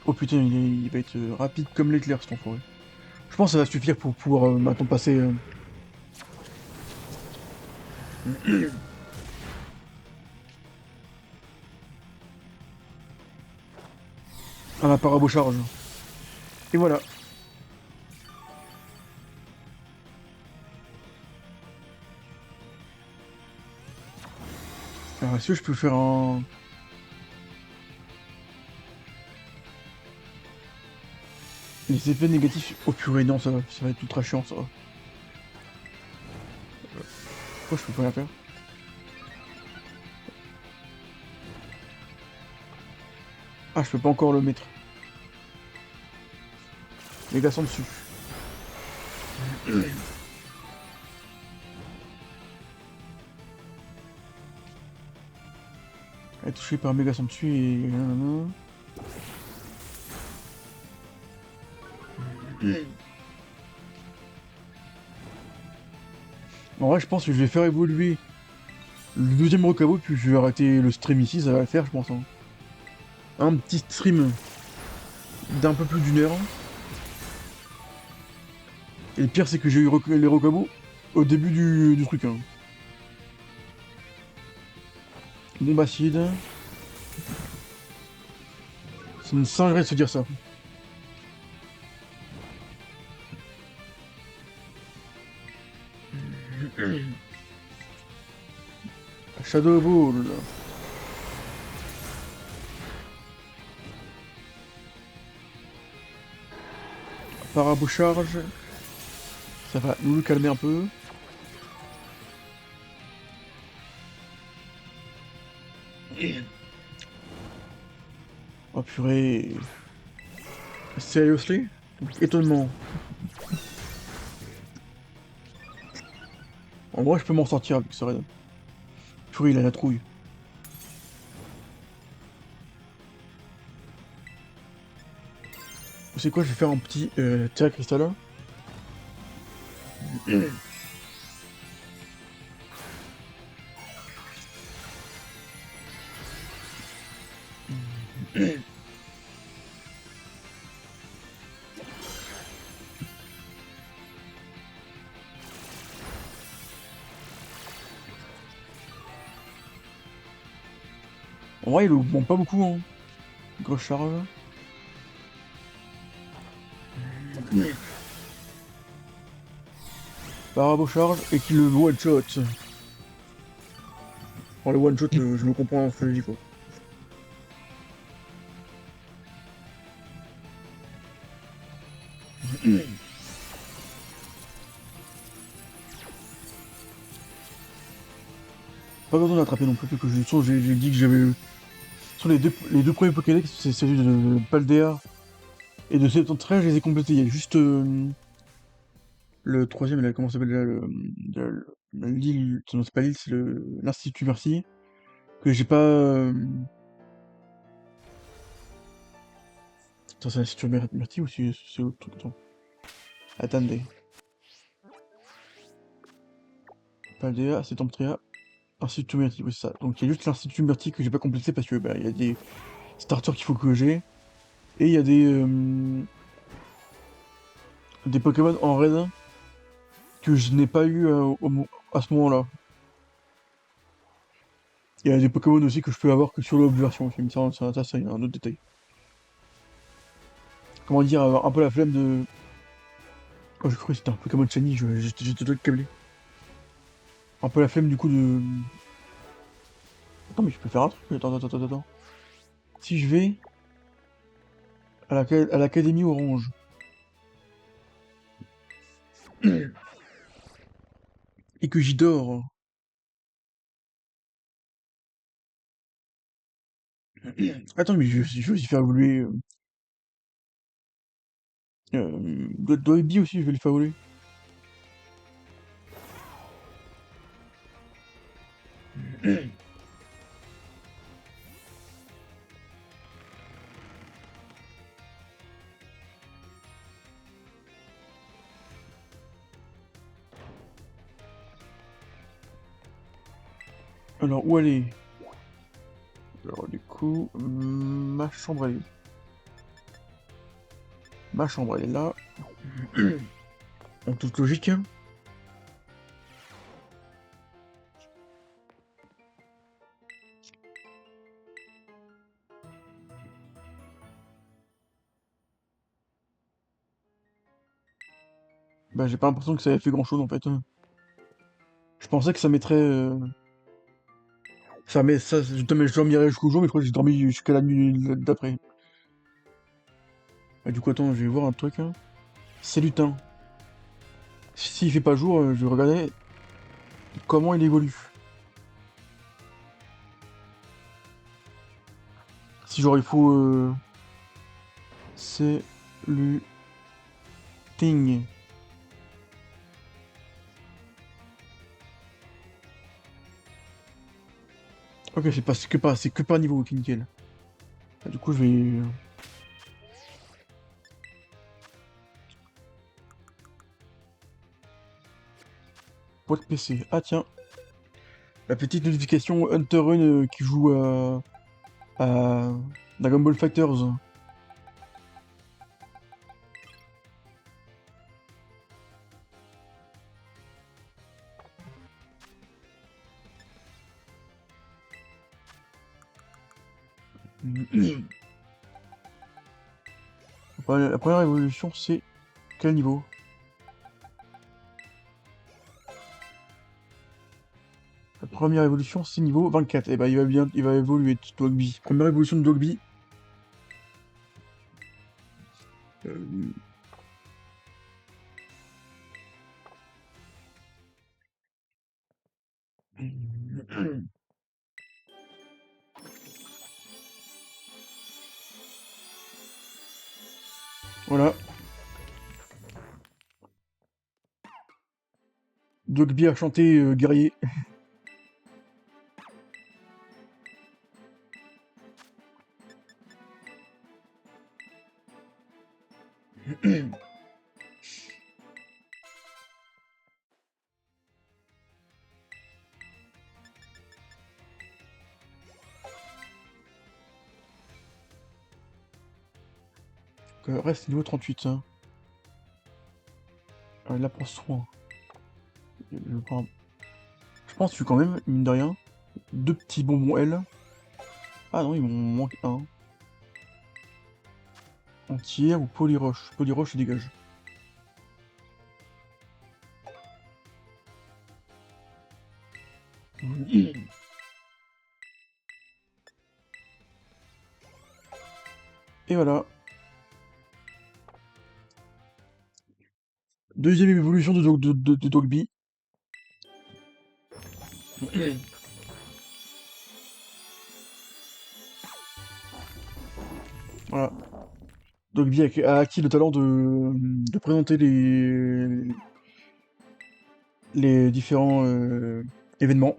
Oh putain, il va être rapide comme l'éclair, cet enfoiré. Je pense que ça va suffire pour pouvoir maintenant passer à la parabocharge. Et voilà. Alors, est-ce que je peux faire un... Les effets négatifs... Oh purée, non, ça va être ultra chiant, ça. Pourquoi je peux pas la faire? Ah, je peux pas encore le mettre. Les gars sont dessus. Elle est touchée par un méga son dessus et... En vrai, je pense que je vais faire évoluer le deuxième recabo, puis je vais arrêter le stream ici, ça va le faire, je pense. Hein. Un petit stream d'un peu plus d'une heure. Et le pire, c'est que j'ai eu les recabos au début du truc. Hein. Bombe acide. Ça me singerait de se dire ça. Shadow Ball. Parabocharge. Ça va nous le calmer un peu. Oh purée. Seriously? Étonnement. En vrai, je peux m'en sortir avec ce raid. Purée, il a la trouille. Vous savez quoi, je vais faire un petit Terra Crystal. En vrai, il augmente pas beaucoup, hein. Grosse charge. Parabocharge et qu'il le one-shot. Bon, le one-shot, je me comprends ce que je dis, quoi. Pas besoin d'attraper non plus, parce que de toute façon, j'ai dit que j'avais... Sur les deux premiers Pokédex, c'est celui de Paldea et de 73, je les ai complétés. Il y a juste le troisième, là, comment ça s'appelle déjà, l'île... Non, c'est pas l'île, c'est l'Institut Merci, que j'ai pas... Attends, c'est l'Institut Merci ou c'est autre truc? Attends. Attendez. Paldea, c'est Temptrea, Institut Merci, oui, c'est ça. Donc il y a juste l'Institut Merci que j'ai pas complété parce que bah, il y a des starters qu'il faut que j'ai. Et il y a des Pokémon en raid que je n'ai pas eu à ce moment-là. Il y a des Pokémon aussi que je peux avoir que sur l'autre version aussi, mais ça c'est un autre détail. Comment dire, avoir un peu la flemme de... Oh, je croyais que c'était un Pokémon Shiny, j'étais tout câblé. Un peu la flemme du coup de... Attends, mais je peux faire un truc, attends. Si je vais à l'Académie Orange, et que j'y dors... Attends, mais je vais aussi faire évoluer... Doebi aussi, je vais le faire évoluer. Alors, où aller? Alors, du coup, ma chambre à lui. Ma chambre, elle est là. En toute logique. Bah, j'ai pas l'impression que ça ait fait grand chose en fait. Je pensais que ça mettrait. Ça met ça. Je dormirais jusqu'au jour, mais je crois que j'ai dormi jusqu'à la nuit d'après. Bah, du coup, attends, je vais voir un truc. Hein. C'est lutin. S'il fait pas jour, je vais regarder comment il évolue. Si genre il faut. C'est luting. Ok, c'est que par niveau, ok, nickel. Bah, du coup, je vais. Boîte PC. Ah tiens, la petite notification Hunter Run qui joue à Dragon Ball Fighters. La première évolution, c'est quel niveau? La première évolution, c'est niveau 24. Et bah, il va évoluer, Dogby. Première évolution de Dogby. Euh, Voilà. Dogby a chanté guerrier. Reste niveau 38. Hein. Là, prend soin. Je pense que quand même, mine de rien, deux petits bonbons L. Ah non, il m'en manque un. Entière ou polyroche. Polyroche, dégage. Et voilà. Deuxième évolution de Dogby. Voilà. Dogby a acquis le talent de présenter les différents événements.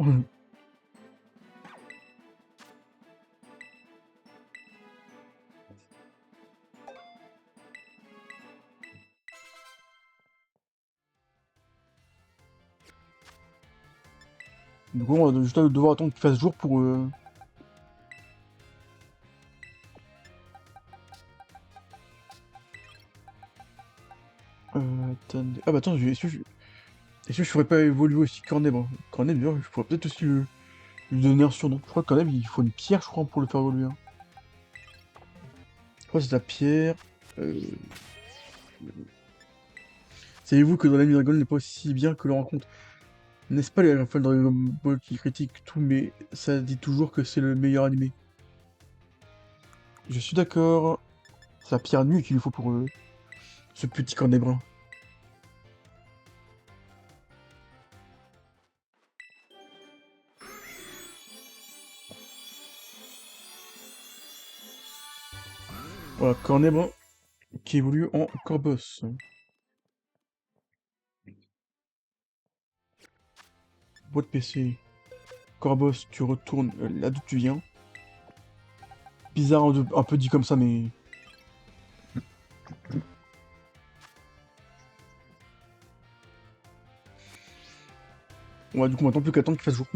Du coup, on va juste devoir attendre qu'il fasse jour pour... attendez... Ah bah attends, est-ce que je ferais pas évoluer aussi Corneb hein. Corneb, d'ailleurs, je pourrais peut-être aussi lui donner un surnom. Je crois que Corneb, il faut une pierre, je crois, pour le faire évoluer. Hein. Je crois que c'est la pierre... Euh... Savez-vous que dans l'anime Dragon n'est pas aussi bien que le rencontre? N'est-ce pas les fans de Dragon Ball qui critiquent tout, mais ça dit toujours que c'est le meilleur animé? Je suis d'accord. C'est la pierre nuit qu'il lui faut pour ce petit cornet brun. Voilà, cornet brun qui évolue en Corboss. Boîte PC. Corboss, tu retournes là d'où tu viens. Bizarre un peu dit comme ça, mais... Ouais, du coup, maintenant plus qu'attendre qu'il fasse jour.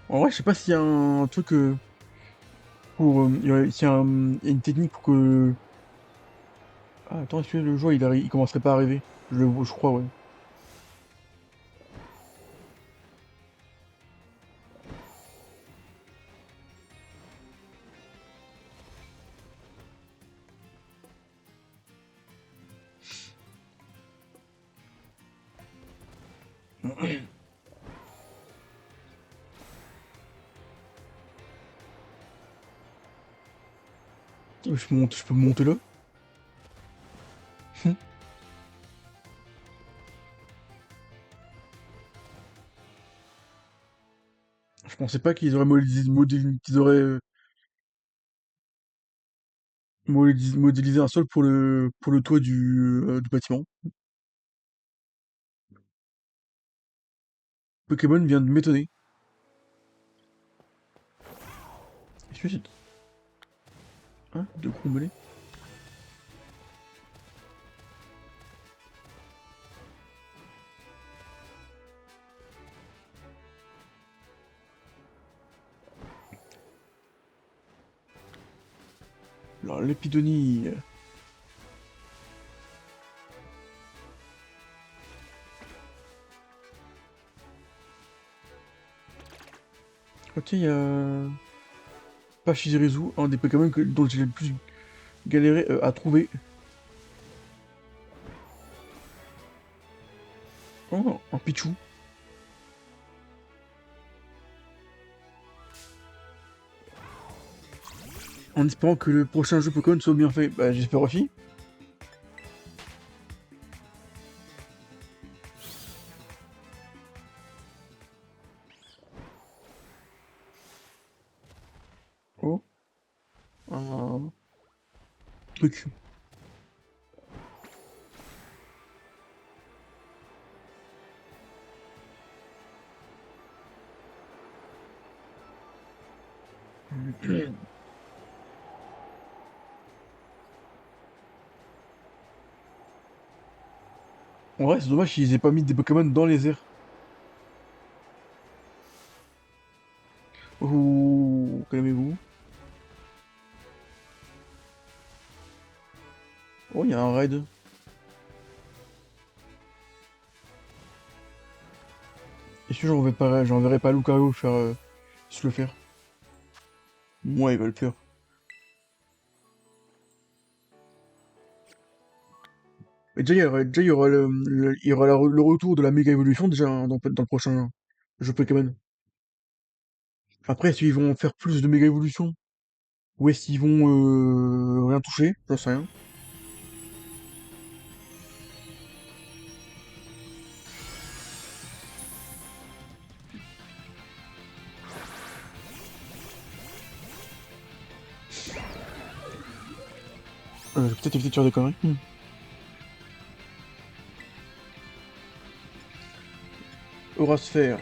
En vrai, je sais pas s'il y a un truc pour. Il y a une technique pour que. Ah, attends, est-ce que le jour il commencerait pas à arriver? Je crois, ouais. Je peux monter là? Je pensais pas qu'ils auraient modélisé un sol pour le toit du bâtiment. Pokémon vient de m'étonner. Est-ce que c'est... Hein? De Crombolé? Alors, l'épidonie... Ok, il y a... Pachirisu, un des Pokémon dont j'ai le plus galéré à trouver. Oh, un Pichu. En espérant que le prochain jeu Pokémon soit bien fait. Bah, j'espère aussi. Oh, un truc. En vrai, c'est dommage qu'ils aient pas mis des Pokémon dans les airs. Oh, calmez-vous. Oh, il y a un raid. Est-ce que j'enverrai pas Lucario faire se le faire? Moi, il va le faire. Mais déjà, il y aura il y aura le retour de la méga évolution déjà hein, dans le prochain jeu Pokémon. Après, est-ce qu'ils vont faire plus de méga évolution? Ou est-ce qu'ils vont rien toucher? J'en sais rien. J'ai peut-être évité de faire des conneries. Eurasphère.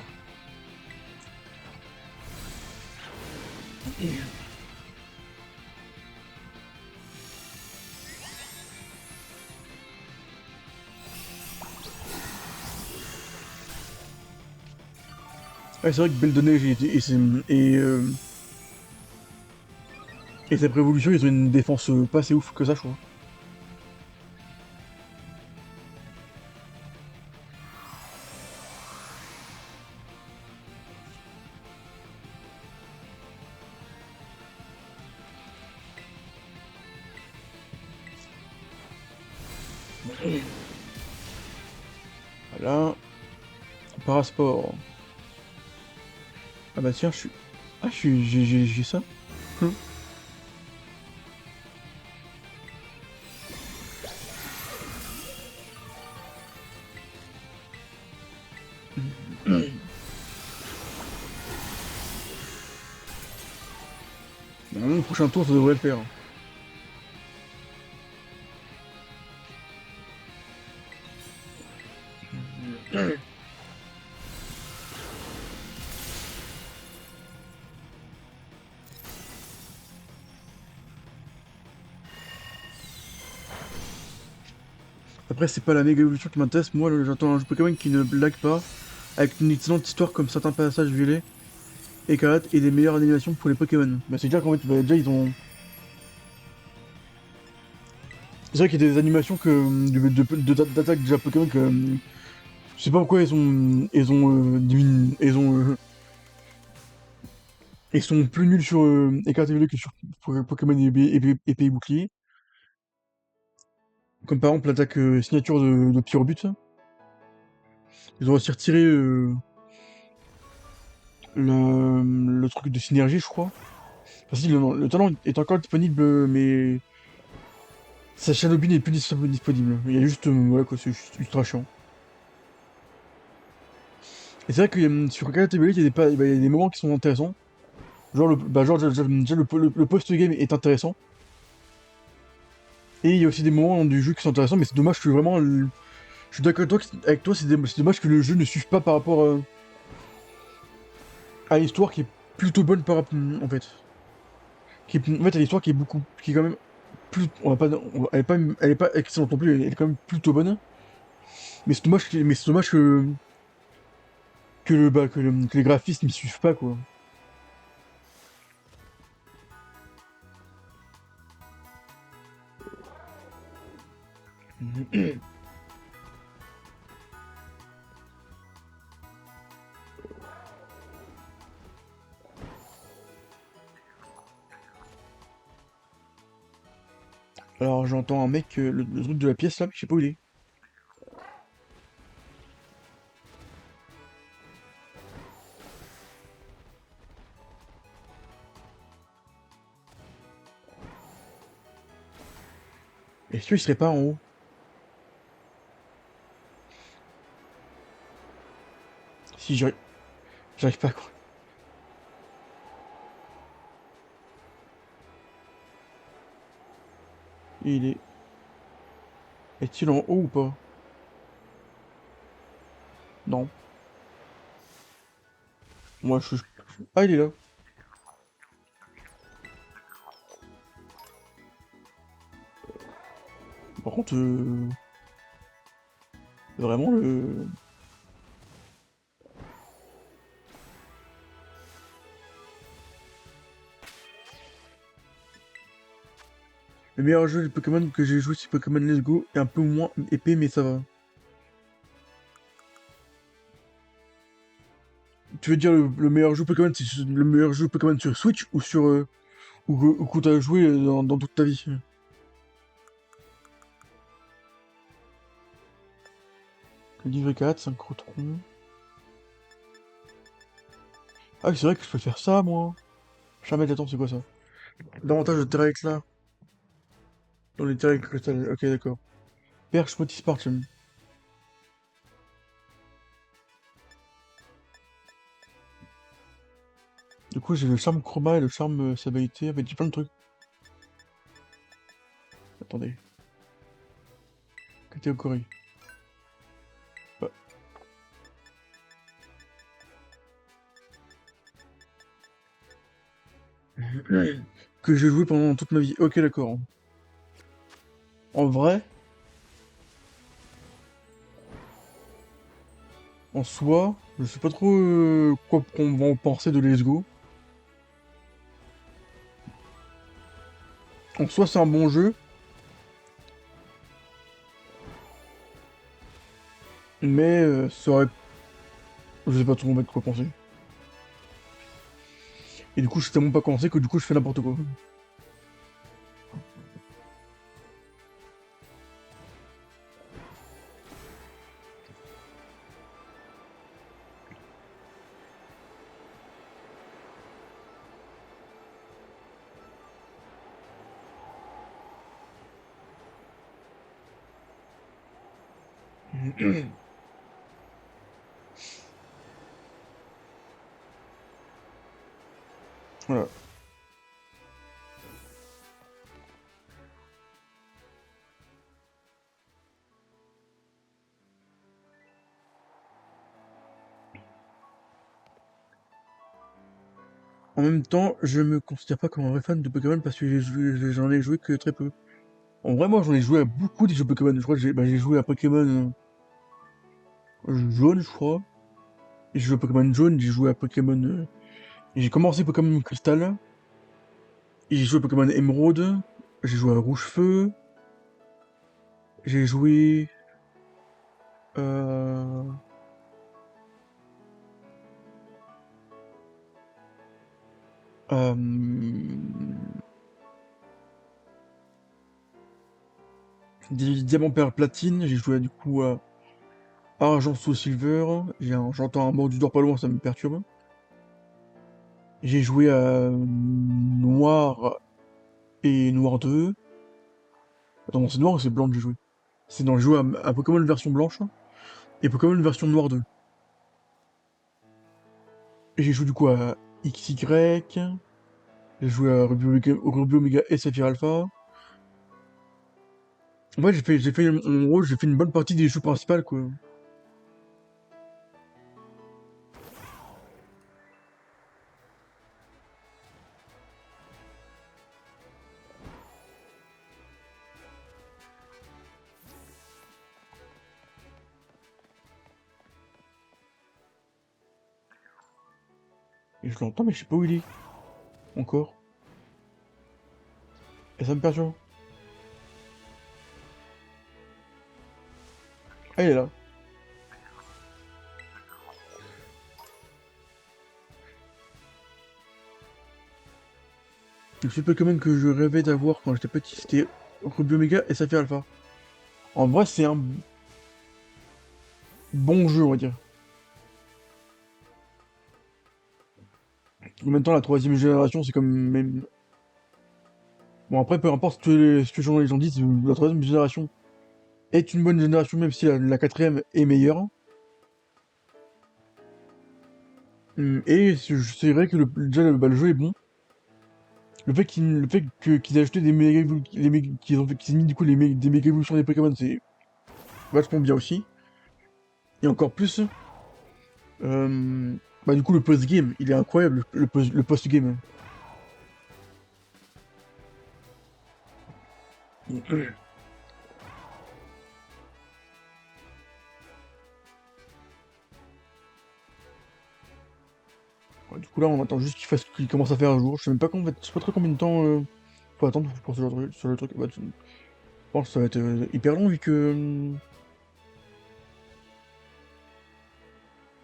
Ouais, c'est vrai que Belle de Neige et sa prévolution, ils ont une défense pas assez ouf que ça, je crois. Voilà. Parasport. Ah bah tiens, je suis... Ah, j'ai ça. Hum. Normalement, le prochain tour, ça devrait le faire. Après, c'est pas la méga évolution qui m'intéresse. Moi, j'attends un jeu Pokémon qui ne blague pas, avec une excellente histoire comme certains passages violets. écarlate et des meilleures animations pour les Pokémon. Bah, c'est dire qu'en fait, bah, déjà, ils ont. C'est vrai qu'il y a des animations que, d'attaque déjà Pokémon que. Je sais pas pourquoi ils sont plus nuls sur écarlate et violet que sur Pokémon épée et bouclier. Comme par exemple l'attaque signature de Pyrobut. Ils ont aussi retiré le truc de synergie, je crois. Enfin, si, le talent est encore disponible, mais sa Shadowbin n'est plus disponible. Il y a juste, voilà quoi, c'est juste ultra chiant. Et c'est vrai que sur Call of Duty, il y a des moments qui sont intéressants. Genre, déjà, le post-game est intéressant. Et il y a aussi des moments du jeu qui sont intéressants, mais c'est dommage que vraiment. Je suis d'accord avec toi, c'est dommage que le jeu ne suive pas par rapport à l'histoire qui est plutôt bonne par rapport. En fait. En fait, l'histoire qui est beaucoup. Qui est quand même plus. On va pas, elle est pas excellente non plus, elle est quand même plutôt bonne. Mais c'est dommage que les graphismes ne suivent pas, quoi. Alors j'entends un mec, le truc de la pièce là, je sais pas où il est. Est-ce qu'il serait pas en haut? Si j'arrive pas quoi. Il est. Est-il en haut ou pas? Non. Moi Ah, il est là. Par contre, vraiment le meilleur jeu de Pokémon que j'ai joué c'est Pokémon Let's Go est un peu moins épais mais ça va. Tu veux dire le meilleur jeu Pokémon c'est le meilleur jeu Pokémon sur Switch ou sur ou que t'as joué dans toute ta vie? Le livre 4, Synchrotron. Ah c'est vrai que je peux faire ça moi. Jamais attends c'est quoi ça? Davantage de terrain éclat dans les terrains cristal. Ok d'accord. Perche Motispartium. Du coup, j'ai le charme chroma et le charme stabilité. En fait, j'ai plein de trucs. Attendez. Catégorie. Bah. Que j'ai joué pendant toute ma vie. Ok, d'accord. En vrai, en soi, je sais pas trop quoi qu'on va en penser de Let's Go. En soi, c'est un bon jeu, mais ça aurait... Je sais pas trop de quoi penser. Et du coup, je sais tellement pas quoi penser que du coup, je fais n'importe quoi. Voilà. En même temps, je me considère pas comme un vrai fan de Pokémon parce que j'en ai joué que très peu. En vrai, moi, j'en ai joué à beaucoup des jeux Pokémon. Je crois que j'ai joué à Pokémon jaune, je crois. J'ai joué à Pokémon jaune, j'ai joué à Pokémon J'ai commencé Pokémon Crystal, et j'ai joué à Pokémon Emeraude, j'ai joué à Rouge Feu, j'ai joué... Euh... euh, Diamant Perle Platine, j'ai joué du coup à Argent Soul Silver, j'entends un mort du pas loin, ça me perturbe. J'ai joué à Noir et Noir 2. Attends, non, c'est Noir ou c'est Blanc que j'ai joué? C'est dans j'ai joué à Pokémon version blanche et Pokémon version Noir 2. Et j'ai joué du coup à XY, j'ai joué à Ruby Omega et Saphir Alpha. En vrai, en gros, j'ai fait une bonne partie des jeux principaux, quoi. Et je l'entends, mais je sais pas où il est. Encore. Et ça me perturbe. Ah, il est là. Le seul Pokémon que je rêvais d'avoir quand j'étais petit, c'était Ruby Omega et Saphir Alpha. En vrai, c'est un bon jeu, on va dire. En même temps, la troisième génération, c'est comme même... Bon, après, peu importe ce que les gens disent, la troisième génération est une bonne génération, même si la quatrième est meilleure. Et c'est vrai que déjà, le jeu est bon. Le fait qu'ils aient ajouté des qu'ils aient mis du coup des méga évolutions des Pokémon, c'est vachement bien aussi. Et encore plus, euh, bah du coup le post-game, il est incroyable le post-game. Ouais, du coup là on attend juste qu'il commence à faire un jour. Je sais même pas combien, je sais pas trop combien de temps faut attendre pour sur le truc. Bah, je pense que ça va être hyper long vu que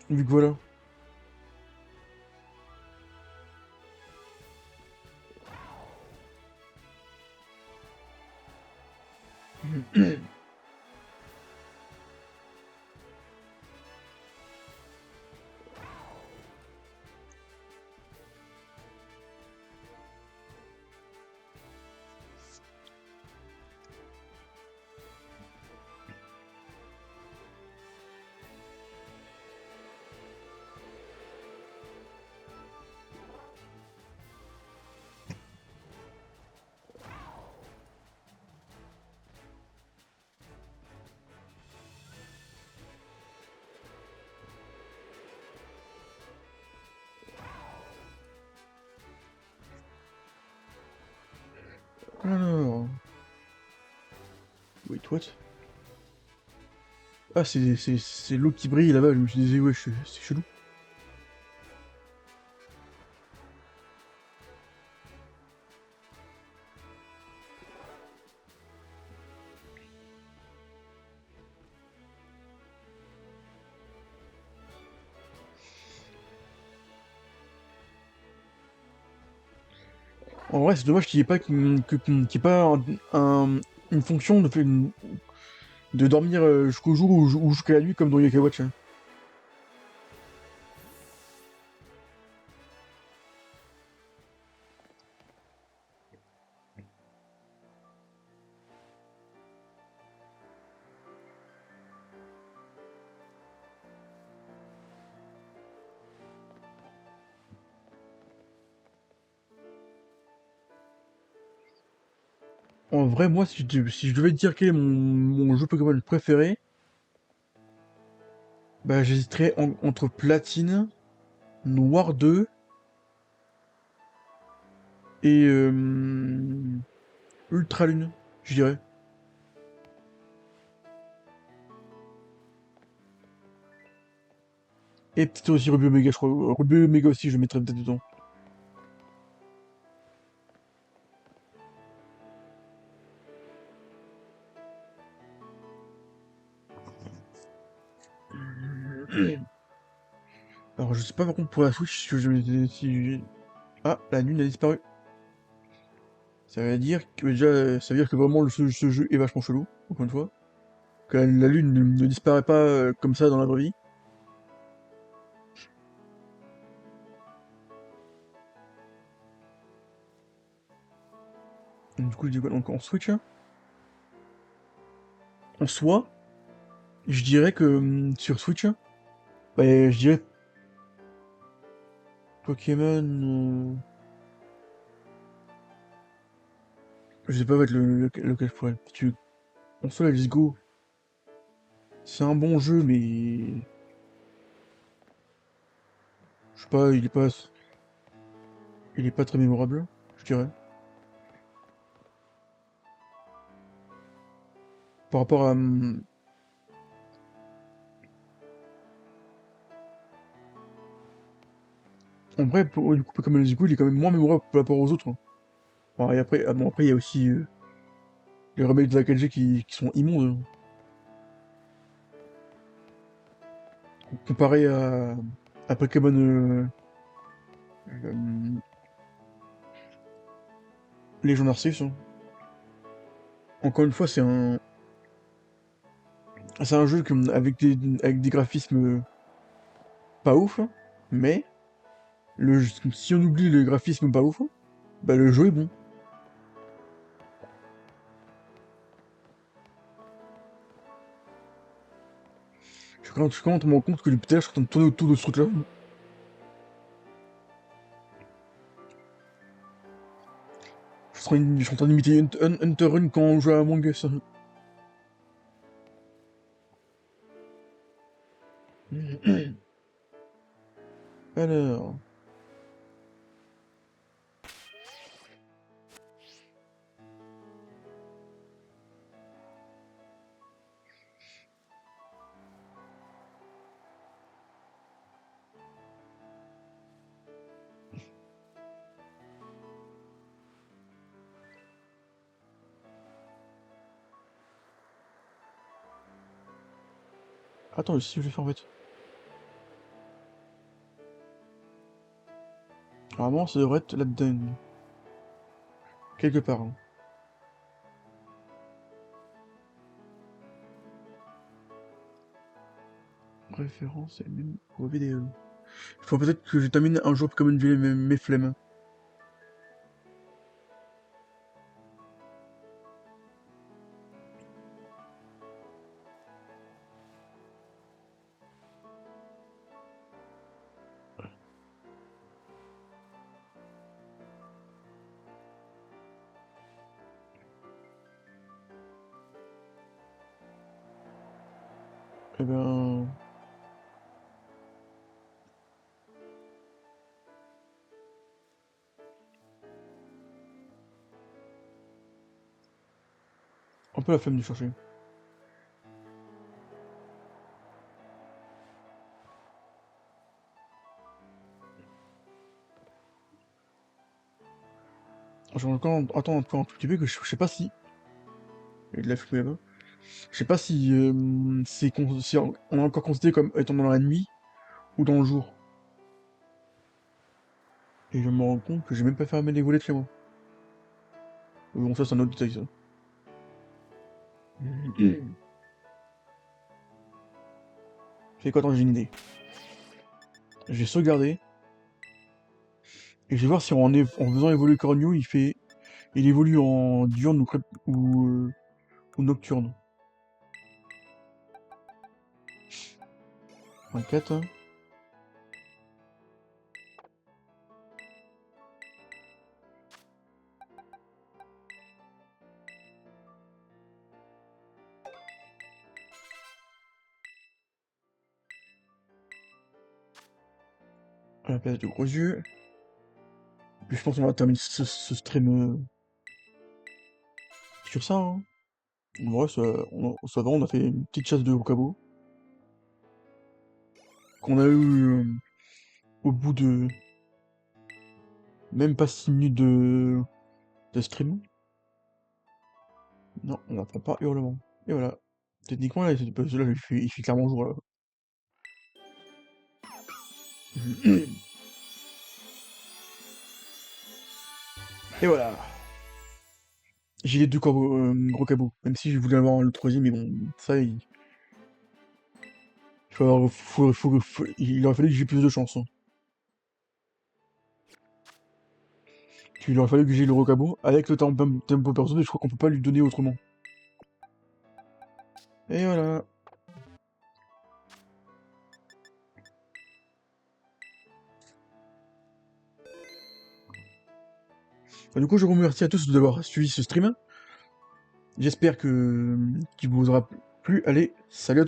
voilà. Alors, wait what? Ah c'est l'eau qui brille là-bas. Je me suis dit ouais c'est chelou. En vrai, c'est dommage qu'il n'y ait pas, qu'il y ait pas une fonction de dormir jusqu'au jour ou jusqu'à la nuit comme dans Yokai Watch, hein. En vrai, moi, si je devais te dire quel est mon jeu Pokémon préféré, bah, j'hésiterais entre Platine, Noir 2 et Ultra Lune, je dirais. Et peut-être aussi Ruby Omega, je crois. Ruby Omega aussi, je le mettrais peut-être dedans. je sais pas par contre pour la Switch si. Ah, la lune a disparu. Ça veut dire que déjà, ça veut dire que vraiment ce jeu est vachement chelou, encore une fois. Que la lune ne disparaît pas comme ça dans la vraie vie. Donc, du coup, je dis quoi? Donc en Switch, hein, en soi, je dirais que sur Switch, hein, bah, je dirais Pokémon. Je sais pas va être lequel je pourrais. Parce que en soi, la Let's Go, c'est un bon jeu, mais je sais pas, il est pas très mémorable, je dirais. Par rapport à. En vrai, du coup, Pokémon Let's Go, il est quand même moins mémorable par rapport aux autres, hein. Bon, et après, ah bon, après, il y a aussi les remakes de la 4G qui sont immondes, hein. Comparé à Pokémon euh, Légion Arceus, hein. Encore une fois, c'est un jeu avec des graphismes pas ouf, hein, mais si on oublie le graphisme pas ouf, hein, bah le jeu est bon. Je commence à me rendre compte que depuis tout à l'heure, je suis en train de tourner autour de ce truc-là. Je suis en train d'imiter Hunter Run quand on joue à Among Us. Alors, attends, si je vais faire en fait. Normalement, ça devrait être là-dedans. Quelque part, hein. Référence et même pour vidéo. Il faut peut-être que je termine un jour comme une mes flemmes. Eh ben, un peu la flemme de chercher. J'en encore attends encore un tout petit peu que je sais pas si. Il y a de la fumée là-bas. Je sais pas si si on est encore considéré comme étant dans la nuit ou dans le jour. Et je me rends compte que j'ai même pas fermé les volets de chez moi. Bon, ça, c'est un autre détail, ça. C'est quoi, attends, j'ai une idée. Je vais sauvegarder et je vais voir si en faisant évoluer Corneau, il évolue en diurne ou nocturne. 24, hein. À la place de gros yeux. Puis je pense qu'on va terminer ce stream sur ça, hein. En vrai, ça va, on a fait une petite chasse de Rocabo. Qu'on a eu au bout de même pas 6 minutes de stream. Non, on n'apprend pas hurlement. Et voilà. Techniquement, là, là il fait clairement jour, là. Et voilà. J'ai les 2 rocabots, même si je voulais avoir le troisième, mais bon, ça, il aurait fallu que j'ai plus de chance, hein. Il aurait fallu que j'ai le rocabo avec le tempo perso, et je crois qu'on peut pas lui donner autrement. Et voilà. Du coup, je vous remercie à tous d'avoir suivi ce stream. J'espère qu'il vous aura plu. Allez, salut à tous.